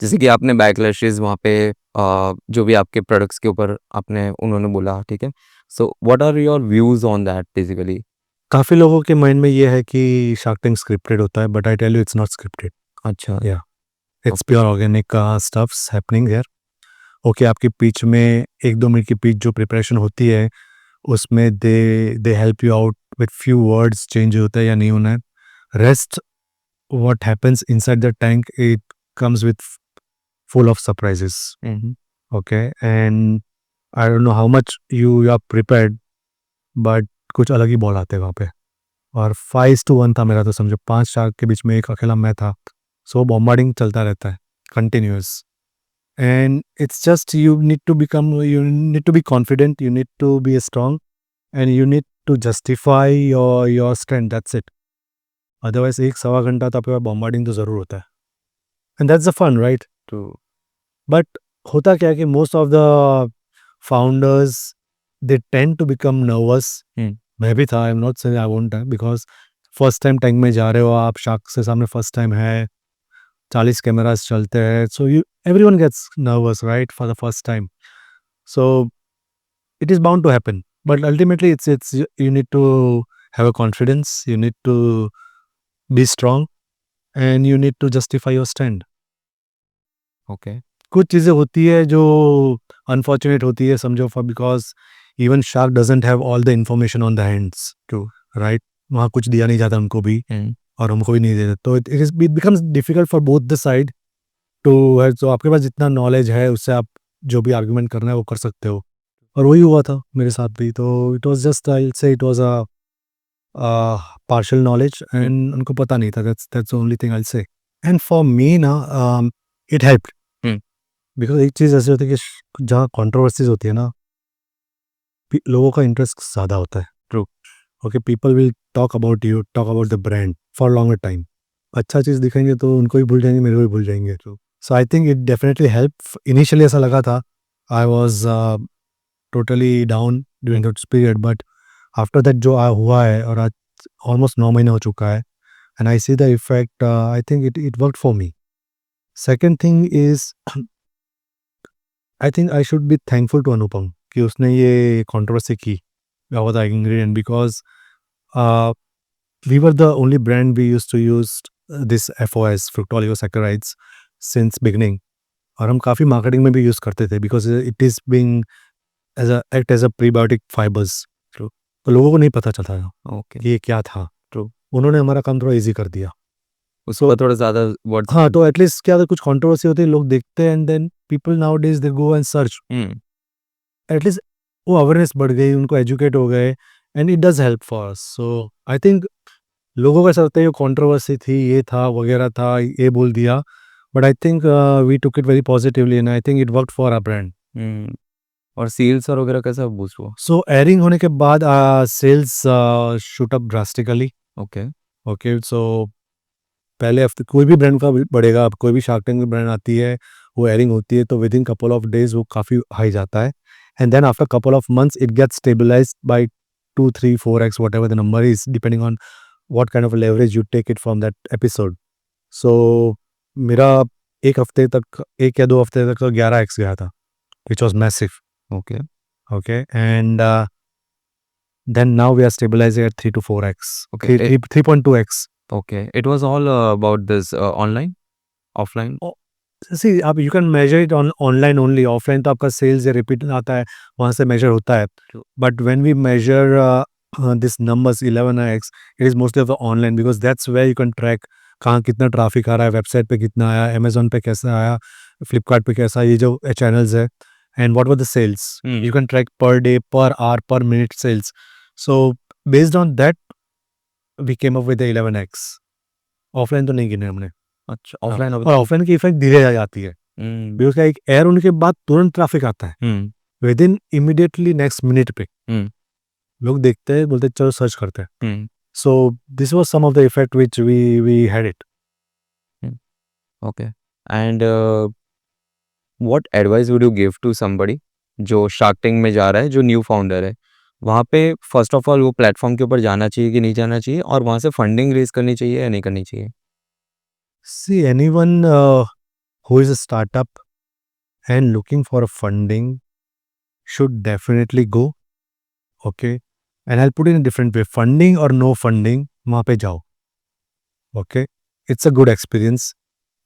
जैसे कि आपने बैकलैशेस वहाँ पे जो भी आपके प्रोडक्ट्स के ऊपर आपने उन्होंने बोला, ठीक है, so what are your views on that basically? काफ़ी लोगों के माइंड में ये है कि शार्क टैंक स्क्रिप्टेड होता है, but I tell you it's not scripted. अच्छा yeah it's pure organic stuffs happening here. Okay, आपकी पिच में 1-2 मिनट की पिच जो प्रिपरेशन होती है उसमें they help you out with few words, change होता है या नहीं होना है. Rest what happens inside the tank, it comes with full of surprises. Okay, and I don't know how much you are prepared, but कुछ अलग ही ball आते हैं वहाँ पे. और 5-1 था मेरा, तो समझो 5 शार्क के बीच में एक अकेला मैं था. सो बॉम्बार्डिंग चलता रहता है continuous. And it's just you need to be confident, you need to be strong, and you need to justify your strength. That's it. Otherwise 1-1.25 घंटा तो आपके पास बॉम्बार्डिंग तो ज़रूर होता है. And that's the fun, right? तो बट होता क्या है कि most of the founders they tend to become nervous. मैं भी था. I am not saying I won't, because first time tank में जा रहे हो आप, शार्क से सामने फर्स्ट टाइम है, 40 कैमरास चलते हैं, so everyone gets nervous, right, for the first time. So it is bound to happen, but ultimately it's you need to have a confidence, you need to be strong, and you need to justify your stand. Okay कुछ चीज़ें होती है जो unfortunate होती है, समझो, for because even shark doesn't have all the information on the hands. True right, वहाँ कुछ दिया नहीं जाता उनको भी और हमको भी नहीं देता, तो it becomes difficult for both the side too. तो आपके पास जितना नॉलेज है उससे आप जो भी आर्ग्यूमेंट करना है वो कर सकते हो, और वही हुआ था मेरे साथ भी. तो it was just, I will say it was a partial knowledge, and उनको पता नहीं था. That's the only thing I will say. And for me ना इट हेल्प्ड, बिकॉज एक चीज़ ऐसी होती है कि जहाँ कंट्रोवर्सीज होती है ना, लोगों का इंटरेस्ट ज़्यादा होता है. True. Okay, people will talk about you, talk about the brand for longer time. अच्छा चीज़ दिखाएंगे तो उनको भी भूल जाएंगे, मेरे को भी भूल जाएंगे. So I think it definitely help. Initially ऐसा लगा था, I was totally down during that period, but after that जो हुआ है, और आज ऑलमोस्ट 9 महीने हो चुका है, and I see the effect. I think it worked for me. Second thing is, I think I should be thankful to Anupam कि उसने ये कंट्रोवर्सी की about the ingredient, because we were the only brand we used to use this FOS, fructooligosaccharides, since beginning. और हम काफ़ी marketing में भी use करते थे, because it is being act as a prebiotic fibers. तो लोगों को नहीं पता चलता था ओके कि ये क्या था. ट्रू. उन्होंने हमारा काम थोड़ा इजी कर दिया. उसको थोड़ा ज़्यादा वर्ड्स. हाँ, तो एटलीस्ट क्या, अगर कुछ कंट्रोवर्सी होती है लोग देखते हैं, and then people nowadays they go and search. At least वो अवेयरनेस बढ़ गई, उनको एजुकेट हो गए, and it does help for us. So I think लोगों को ऐसा लगता है ये कंट्रोवर्सी थी, ये था, वगैरह था, ये बोल दिया, but I think we took it very positively, and I think it worked for our brand. और सेल्स और वगैरह कैसा बूस्ट हुआ? सो एयरिंग होने के बाद sales shoot up drastically. Okay okay, so पहले हफ्ते कोई भी ब्रांड का बढ़ेगा, अब कोई भी शार्क टैंक में ब्रांड आती है, वो एयरिंग होती है, तो within couple of days वो काफ़ी हाई जाता है, and then after couple of months it gets stabilised by 2 3 4x whatever the number is, depending on what kind of leverage you take it from that episode. So मेरा 1 हफ्ते तक, 1 या 2 हफ्ते तक तो 11x गया था, which was massive. Okay. Okay, and then now we are stabilizing at 3 to 4x. Okay. 3.2x. Okay. It was all about this online, offline. See, आप you can measure it on online only. Offline तो आपका sales या repeat आता है, वहाँ से measure होता है. True. But when we measure this numbers 11x, it is mostly of the online, because that's where you can track कहाँ कितना ट्रैफिक आ रहा है, वेबसाइट पे कितना आया, अमेजोन पे कैसा आया, फ्लिपकार्ट पे कैसा, ये जो चैनल्स है, and what were the sales. You can track per day, per hour, per minute sales. So based on that we came up with the 11x. Offline तो नहीं गिने हमने. अच्छा, ऑफलाइन और ऑफलाइन की इफेक्ट धीरे आ जाती है, बिकॉज का एक एयर होने के बाद तुरंत ट्रैफिक आता है, with in immediately next minute पे लोग देखते हैं, बोलते हैं चलो सर्च करते हैं. So this was some of the effect which we had it. Okay. And what advice would you give to somebody जो शार्क टैंक में जा रहा है, जो न्यू फाउंडर है, वहाँ पे फर्स्ट ऑफ ऑल वो प्लेटफॉर्म के ऊपर जाना चाहिए कि नहीं जाना चाहिए, और वहाँ से फंडिंग रेज करनी चाहिए या नहीं करनी चाहिए? See, anyone who is a startup and looking for a funding should definitely go. Okay, and I'll put it in a different way. Funding or no funding, वहाँ पे जाओ. Okay, it's a good experience.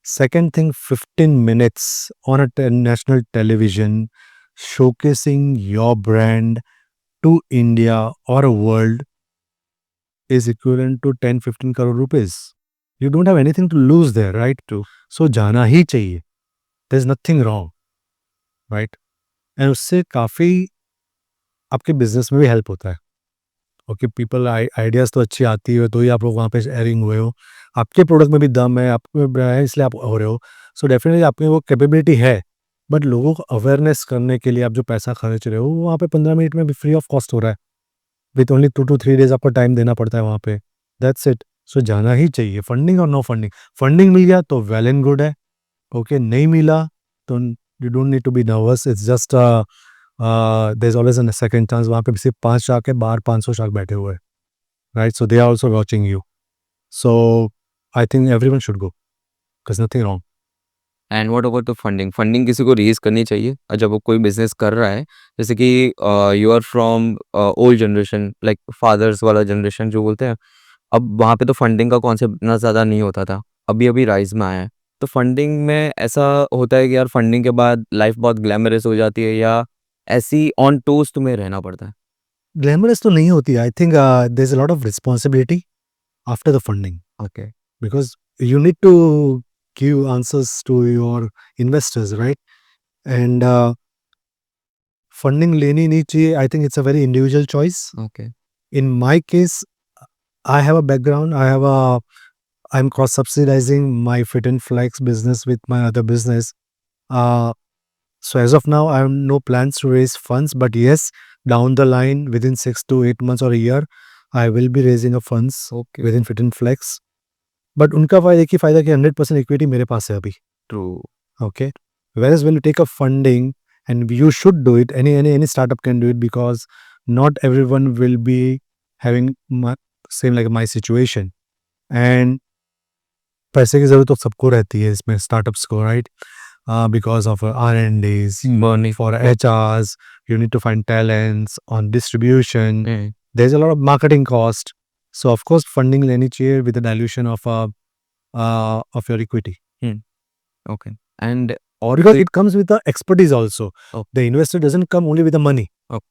Second thing, 15 minutes on a national television showcasing your brand to India or a world is equivalent to 10-15 crore rupees. You don't have anything to lose there, right? So जाना ही चाहिए. There's nothing wrong, right? And उससे काफ़ी आपके business में भी help होता है. Okay, people ideas तो अच्छी आती है, तो ही आप लोग वहाँ पे एयरिंग हुए हो, आपके प्रोडक्ट में भी दम है, आपके ब्रांड है, इसलिए आप हो रहे हो. सो डेफिनेटली आप में वो कैपेबिलिटी है, बट लोगों को अवेयरनेस करने के लिए आप जो पैसा खर्च रहे हो, वो वहाँ पे 15 मिनट में भी फ्री ऑफ कॉस्ट हो रहा है. विथ ओनली 2 to 3 डेज आपको टाइम देना पड़ता है वहाँ पे. That's it. सो जाना ही चाहिए, फंडिंग और नो फंडिंग. फंडिंग मिल गया तो वेल एंड गुड है. ओके, नहीं मिला तो you don't need to be nervous. It's just there is always a second chance. वहाँ पे सिर्फ 5 शार्क है, बाहर 500 शार्क बैठे हुए हैं, right? So they are also watching you. So I think everyone should go, there is nothing wrong. And what about the funding? Funding किसी को रेज करनी चाहिए जब वो कोई बिजनेस कर रहा है, जैसे कि you are from old generation, like fathers वाला जनरेशन जो बोलते हैं, अब वहाँ पे तो फंडिंग का कॉन्सेप्ट इतना ज़्यादा नहीं होता था, अभी अभी राइज में आया है. तो फंडिंग में ऐसा होता है कि यार फंडिंग के बाद लाइफ बहुत ग्लैमरस हो जाती है, या ऐसी ऑन टोज तुम्हें रहना पड़ता है? ग्लैमरस तो नहीं होती. I think there is a lot of responsibility after the funding, okay. because you need to give answers to your investors, right? And funding लेनी नहीं चाहिए. I think it's a very individual choice. Okay. In my case, I have a background. I'm cross subsidizing my Fit and Flex business with my other business. So as of now, I have no plans to raise funds. But yes, down the line, within 6 to 8 months or a year, I will be raising a funds okay. within Fit and Flex. But उनका फायदा एक ही फायदा कि 100% equity मेरे पास है अभी. True. Okay, whereas when you take up funding, and you should do it, any startup can do it, because not everyone will be having same like my situation. And पैसे की जरूरत तो सबको रहती है इसमें, स्टार्टअप्स को, right? Because of R&Ds, Money. for HRs, you need to find talents on distribution. Mm. There's a lot of marketing cost. So of course funding लेनी चाहिए with the dilution of your equity. Okay. And or Because it comes with the expertise also. Okay. The investor doesn't come only with the money. Okay.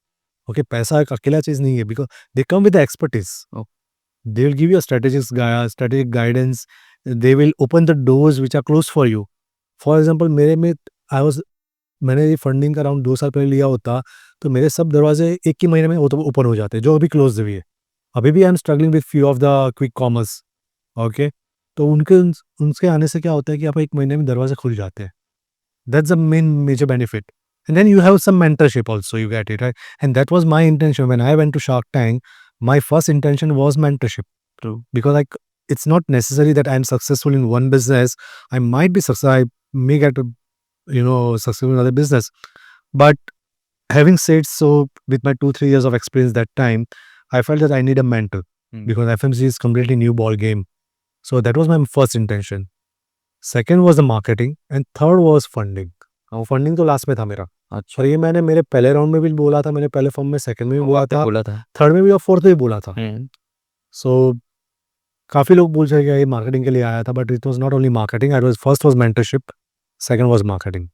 Okay, पैसा एक अकेला चीज नहीं है, because they come with the expertise. Okay. They will give you a strategic guidance. They will open the doors which are closed for you. For example, मेरे में मैंने ये फंडिंग का अराउंड 2 साल पहले लिया होता, तो मेरे सब दरवाजे एक ही महीने में ओपन हो जाते, जो अभी क्लोज हुई है. अभी भी I am struggling with few of the quick commerce. Okay, तो उनके आने से क्या होता है कि आप 1 महीने में दरवाजे खुल जाते हैं. That's the main major benefit. And then you have some mentorship also, you get it, right? And that was my intention when I went to Shark Tank. My first intention was mentorship. True. Because it's not necessary that I'm successful in one business. I might be successful. I may get successful in another business. But having said so, with my 2-3 years of experience that time, I felt that I need a mentor because FMC is completely new ball game. So that was my first intention. Second was the marketing and third was funding. Funding तो last में था मेरा। अच्छा और ये मैंने मेरे पहले राउंड में भी बोला था, मैंने पहले फॉर्म में, सेकंड में भी बोला था, बोला था थर्ड में भी और फोर्थ में भी बोला था। सो काफ़ी लोग बोल रहे ये मार्केटिंग के लिए आया था, but it was not only marketing, it was first was mentorship, second was marketing.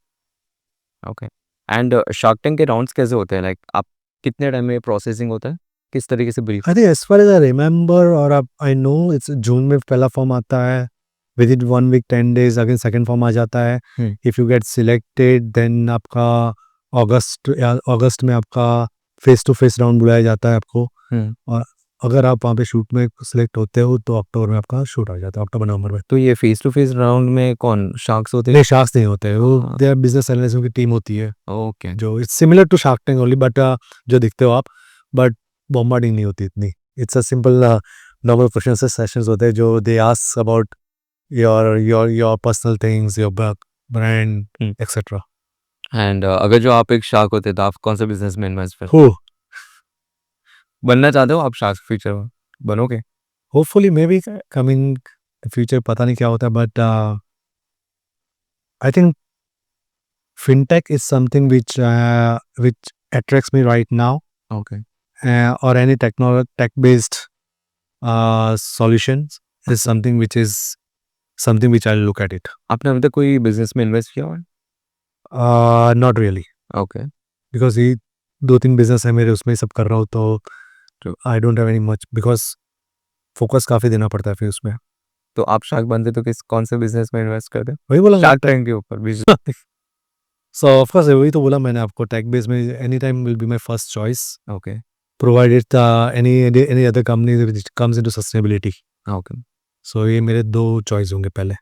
Okay and shark tank के राउंड्स कैसे होते हैं लाइक आप कितने टाइम में प्रोसेसिंग होता है किस तरीके से brief I think as far as I remember और आई नो इट्स जून में पहला फॉर्म आता है, within 1 week 10 days again second form आ जाता है। If you get selected then आपका अगस्त में आपका फेस टू फेस राउंड बुलाया जाता है आपको, और अगर आप वहाँ पे शूट में सिलेक्ट होते हो तो अक्टूबर में आपका शूट आ जाता है, अक्टूबर नवंबर में। तो ये फेस टू फेस राउंड में कौन शार्क्स होते हैं नहीं, शार्क्स नहीं होते, वो हाँ। देयर बिजनेस एनालिस्ट की टीम होती है, ओके जो it's similar to Shark Tank only, but जो दिखते हो आप, बट बॉम्बार्डिंग नहीं होती इतनी। It's a simple normal question से सेशंस होते हैं जो they ask about your personal things, your brand etcetera. And अगर जो आप एक शार्क होते तो आप कौन सा बिजनेस में इन्वेस्ट कर हो बनना चाहते हो आप शार्क फ्यूचर में बनोगे hopefully may be coming future, पता नहीं क्या होता है, but I think fintech is something which attracts me right now, okay or any tech based solutions is something which I'll look at it. आपने अभी तक कोई बिजनेस में इन्वेस्ट किया हुआ है Not really, ओके because ये 2-3 बिजनेस है मेरे, उसमें ही सब कर रहा हूँ, तो I don't have any much, because focus काफी देना पड़ता है फिर उसमें। तो आप शार्क बनते तो किस कौन से बिजनेस में इन्वेस्ट करते वही बोला शार्क टैंक के ऊपर बिजनेस सो ऑफ कोर्स वही तो बोला मैंने आपको, टेक बेस में any time will be my first choice, okay provided any other company which comes into sustainability. Okay so ये मेरे 2 चॉइस होंगे पहले।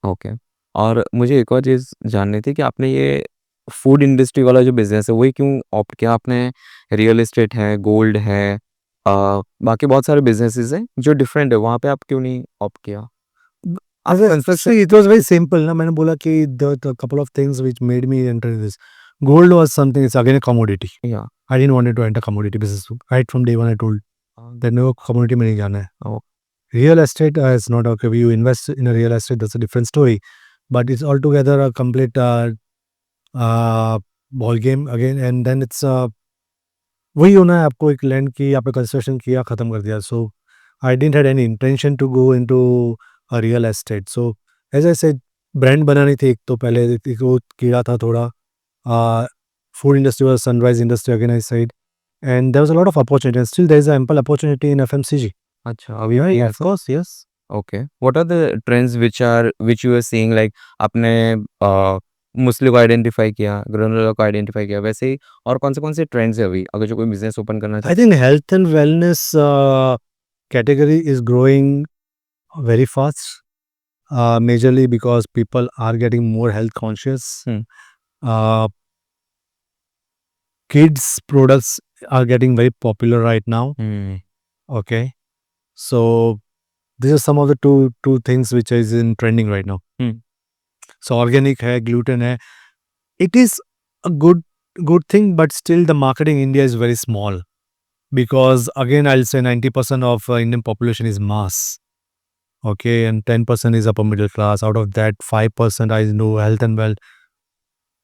ओके और मुझे एक और चीज़ जाननी थी कि आपने ये फूड इंडस्ट्री वाला जो बिजनेस है वही क्यों ऑप्ट किया आपने रियल एस्टेट है गोल्ड है बाकी बहुत सारे बिजनेसेस हैं जो डिफरेंट है वहाँ पे आप क्यों नहीं ऑप्ट किया See, it was very simple ना, मैंने बोला कि the couple of things which made me enter this. Gold was something, it's again a commodity. या I didn't want to enter commodity business. Right from day one I told that no, commodity में नहीं जाना है। Oh. Real estate is not okay. You invest in a real estate, that's a different story. But it's altogether a complete ball game again. And then it's वही होना है, आपको एक land की आपने कंस्ट्रक्शन किया, खत्म कर दिया। So I didn't had any intention to go into a real estate. So as I said, brand बनानी थी एक, तो पहले एक वो कीड़ा था थोड़ा, food industry was sunrise industry again I said, and there was a lot of opportunity, still there is ample opportunity in FMCG. अच्छा अभी भी of course, yes. Okay what are the trends which you are seeing like आपने मुस्लिम को identify किया granular को identify किया वैसे ही और कौन से ट्रेंड्स है अभी अगर जो कोई बिजनेस ओपन करना I चाहे think health and wellness category is growing very fast, majorly because people are getting more health conscious. Uh, kids products are getting very popular right now. Okay, so these are some of the two things which is in trending right now. So organic hai, gluten hai. It is a good thing, but still the marketing in India is very small. Because again, I'll say 90% of Indian population is mass. Okay, and 10% is upper middle class. Out of that, 5% I know health and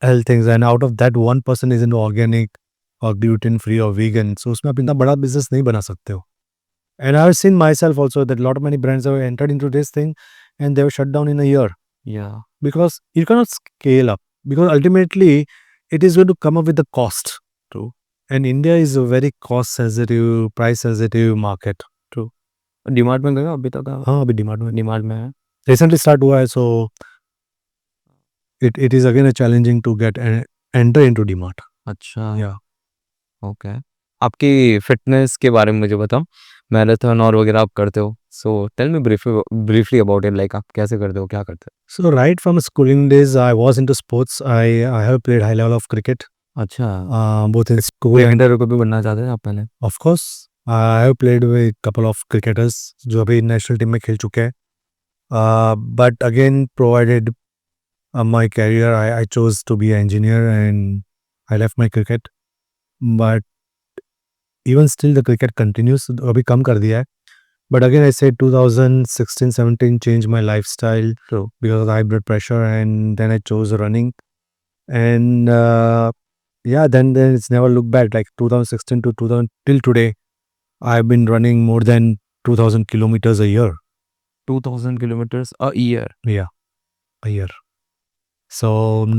health things, and out of that 1% is into organic or gluten free or vegan. So उसमें आप इतना बड़ा business नहीं बना सकते हो. And I've seen myself also that lot of many brands have entered into this thing and they were shut down in a year या because you cannot scale up, because ultimately it is going to come up with the cost. True. And India is a very cost sensitive, price sensitive market. Demand में गया अभी तक हाँ, अभी demand में demand में है recently start हुआ है, so it is again a challenging to get enter into DMart. अच्छा Yeah. ओके आपकी फिटनेस के बारे में मुझे बताओ मैराथन और वगैरह आप करते हो so tell me briefly about it like आप कैसे करते हो क्या करते So right from schooling days, I was into sports. I have played high level of cricket, हो अच्छा both in school कोई and अंडर को भी बनना चाहते हैं आप पहले of course I have played with couple of cricketers जो अभी नेशनल टीम में खेल चुके हैं, but again provided my career I chose to be engineer and I left my cricket, but even still the cricket continues, अभी कम कर दिया है. But again, I said 2016-17 changed my lifestyle True. because of high blood pressure, and then I chose running. And yeah, then it's never looked back. Like 2016 to 2000 till today, I've been running more than 2,000 kilometers a year. 2000 kilometers a year. Yeah, a year. So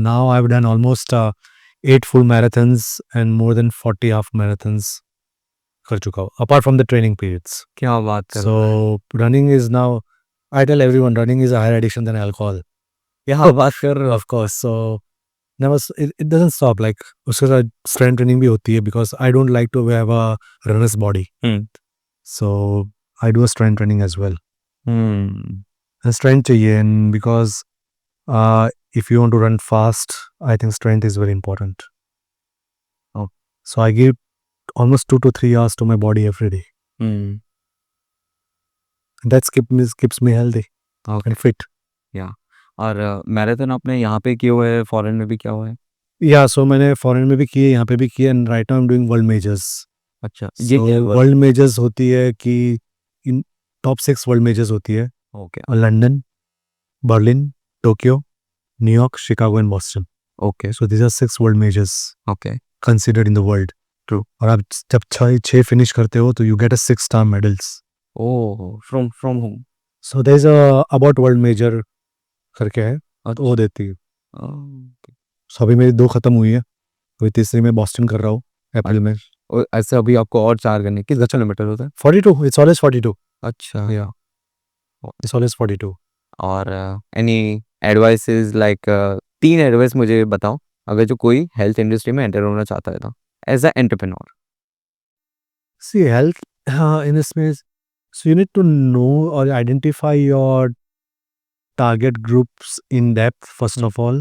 now I've done almost 8 full marathons and more than 40 half marathons. कर चुका हूँ, apart from the training periods. क्या बात कर रहे So हैं? running is now, I tell everyone, running is a higher addiction than alcohol. क्या बात कर रहे हो? Of course. So never, it doesn't stop. Like उसके साथ strength training भी होती है because I don't like to have a runner's body. Hmm. So I do a strength training as well. Hmm. And strength चाहिए, and because if you want to run fast, I think strength is very important. Oh. So I give almost 2 to 3 hours to my body every day. Hmm. That keeps me healthy Okay. and fit. और marathon आपने यहाँ पे किया हुआ है, foreign में भी किया हुआ है? Yeah, so मैंने फॉरेन में भी किए, यहाँ पे भी किए, and right now I'm doing world majors. अच्छा, ये So क्या है? वर्ल्ड मेजर्स होती है कि इन टॉप 6 वर्ल्ड मेजर्स होती है, okay. London, Berlin, Tokyo, New York, Chicago and Boston. Okay. So these are 6 world measures okay. considered in the world. True. और आप जब 6 फिनिश करते हो तो you get a 6 star medals. Oh, from home. So there is a about world major करके है, तो वो देती है. So अभी मेरी 2 खत्म हुई है, अभी तीसरी में बॉस्टन कर रहा हूँ अप्रैल में. और ऐसे अभी आपको और 4 करने, कितना किलोमीटर होता है? 42, it's always 42. अच्छा. Yeah, it's always 42. और एनी एडवाइसेस लाइक 3 एडवाइस मुझे बताओ अगर जो कोई हेल्थ इंडस्ट्री में एंटर होना चाहता है तो as a entrepreneur. See, health in this space, so you need to know or identify your target groups in depth, first of all.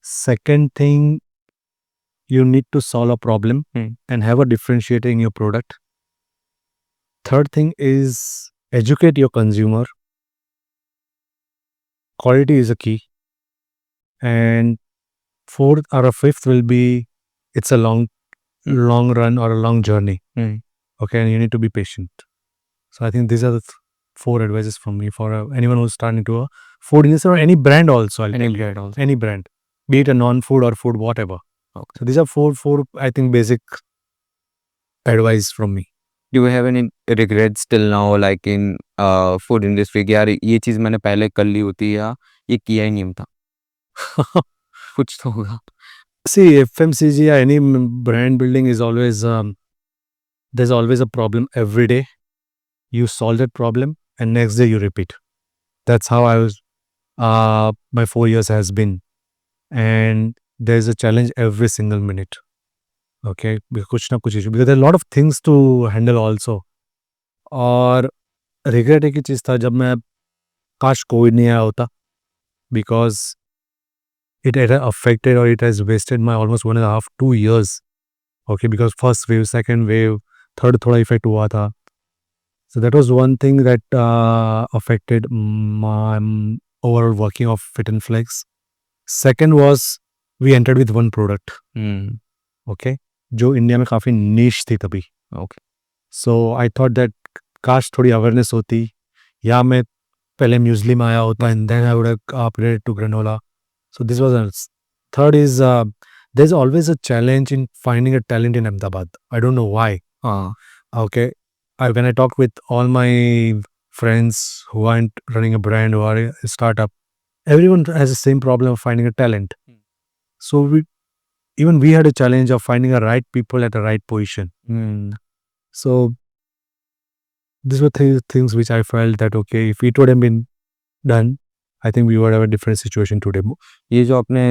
Second thing, you need to solve a problem and have a differentiator in your product. Third thing is educate your consumer. Quality is a key. And fourth or a fifth will be, it's a long run or a long journey. Okay, and you need to be patient. So I think these are the 4 advices from me for anyone who's starting to a food industry or any brand also. Any brand, be it a non-food or food, whatever. Okay. So these are four I think basic advice from me. Do you have any regrets till now like in food industry कि यार ये चीज़ मैंने पहले कर ली होती या ये किया ही नहीं था? कुछ तो होगा. See, FMCG or any brand building is always there's always a problem every day. You solve that problem and next day you repeat. That's how I was. My 4 years has been, and there's a challenge every single minute. Okay, कुछ ना कुछ issue because there are a lot of things to handle also. और regret एक ही चीज़ था जब मैं काश Covid नहीं आया होता, because it had affected or it has wasted my almost 1.5-2 years. Okay, because first wave, second wave, third थोड़ा effect हुआ था. So that was one thing that affected my overall working of Fit and Flex. Second was we entered with one product. Okay, जो India में काफ़ी niche थी तभी. Okay. So I thought that काश थोड़ी awareness होती, या मैं पहले म्यूजली में आया होता and then I would have upgraded to granola. So this was a third is there's always a challenge in finding a talent in Ahmedabad. I don't know why. Okay, when I talk with all my friends who aren't running a brand, who are a startup, everyone has the same problem of finding a talent. So we had a challenge of finding the right people at the right position. So these were things which I felt that okay, if it would have been done, I think we would have a different situation today. ये जो आपने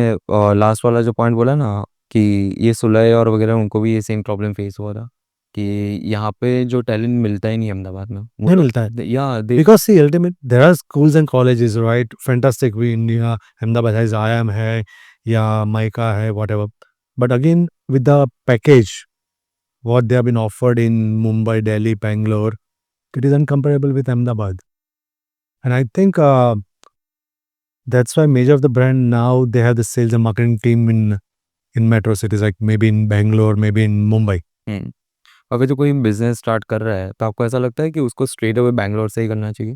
last वाला जो point बोला ना कि ये सुलय और वगैरह उनको भी ये सेम प्रॉब्लम फेस हुआ था कि यहाँ पे जो टैलेंट मिलता ही नहीं अहमदाबाद में. नहीं मिलता है. या Because see, ultimately there are schools and colleges, right? Fantastic. We India, Ahmedabad has IIM है या माइका है, whatever. But again, with the package, what they have been offered in Mumbai, Delhi, Bangalore, it is incomparable with Ahmedabad. And I think that's why major of the brand now they have the sales and marketing team in metro cities, like maybe in Bangalore, maybe in Mumbai. अगर जो कोई business start कर रहा है तो आपको ऐसा लगता है कि उसको स्ट्रेट अवे बैंगलोर से ही करना चाहिए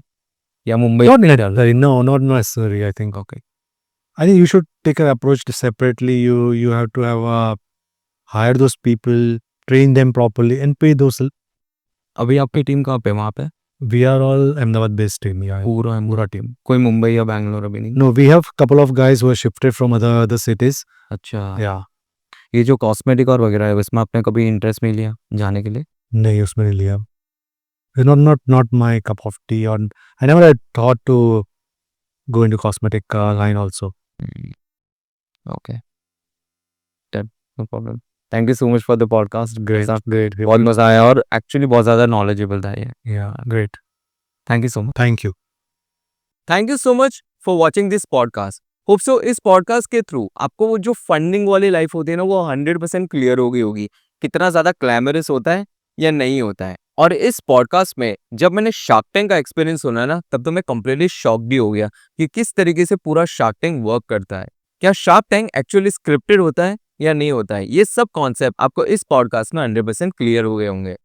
या Mumbai Not necessary. No, not necessary. I think. Okay I think you should take an approach separately. You have to have hire those people, train them properly, and pay those. अभी आपकी team कहाँ पे वहाँ पे We are all Ahmedabad based team. Yeah. पूरा team कोई मुंबई या बैंगलोर अभी नहीं No, we have couple of guys who are shifted from other cities. अच्छा Yeah. ये जो कॉस्मेटिक और वगैरह है इसमें आपने कभी इंटरेस्ट नहीं लिया जाने के लिए नहीं उसमें नहीं लिया. It's not my cup of tea. Or I never had thought to go into cosmetic line also. Okay no problem thank you so much for the podcast Great. बहुत मजा आया और एक्चुअली बहुत ज़्यादा नॉलेजेबल था ये Yeah. Great. Thank you so much Thank you. Thank you so much for watching this podcast hope so इस podcast के थ्रू आपको वो जो फंडिंग वाली लाइफ होती है ना वो 100% क्लियर हो गई होगी कितना ज़्यादा ग्लैमरस होता है या नहीं होता है और इस पॉडकास्ट में जब मैंने शार्क टैंक का एक्सपीरियंस सुना ना तब तो मैं कंप्लीटली शॉक भी हो गया कि किस तरीके से पूरा शार्क टैंक वर्क करता है क्या शार्क टैंक एक्चुअली स्क्रिप्टेड होता है या नहीं होता है ये सब कॉन्सेप्ट आपको इस पॉडकास्ट में 100% क्लियर हो गए होंगे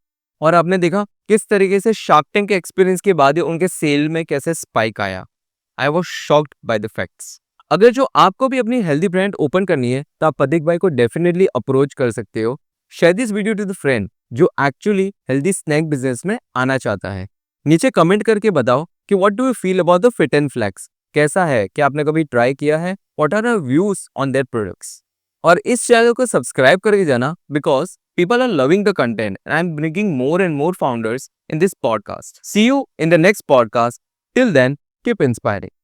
और आपने देखा किस तरीके से शार्क टैंक के एक्सपीरियंस के बाद ही उनके सेल में कैसे स्पाइक आया I was shocked by the facts अगर जो आपको भी अपनी हेल्दी ब्रांड ओपन करनी है तो आप प्रतीक भाई को डेफिनेटली अप्रोच कर सकते हो share this video to the friend जो एक्चुअली हेल्दी स्नैक बिजनेस में आना चाहता है नीचे कमेंट करके बताओ कि what do you feel about the Fit and Flex कैसा है क्या आपने कभी ट्राई किया है what are your views on their products और इस चैनल को सब्सक्राइब करके जाना because people are loving the content and I'm bringing more and more founders in this podcast. See you in the next podcast. Till then, keep inspiring.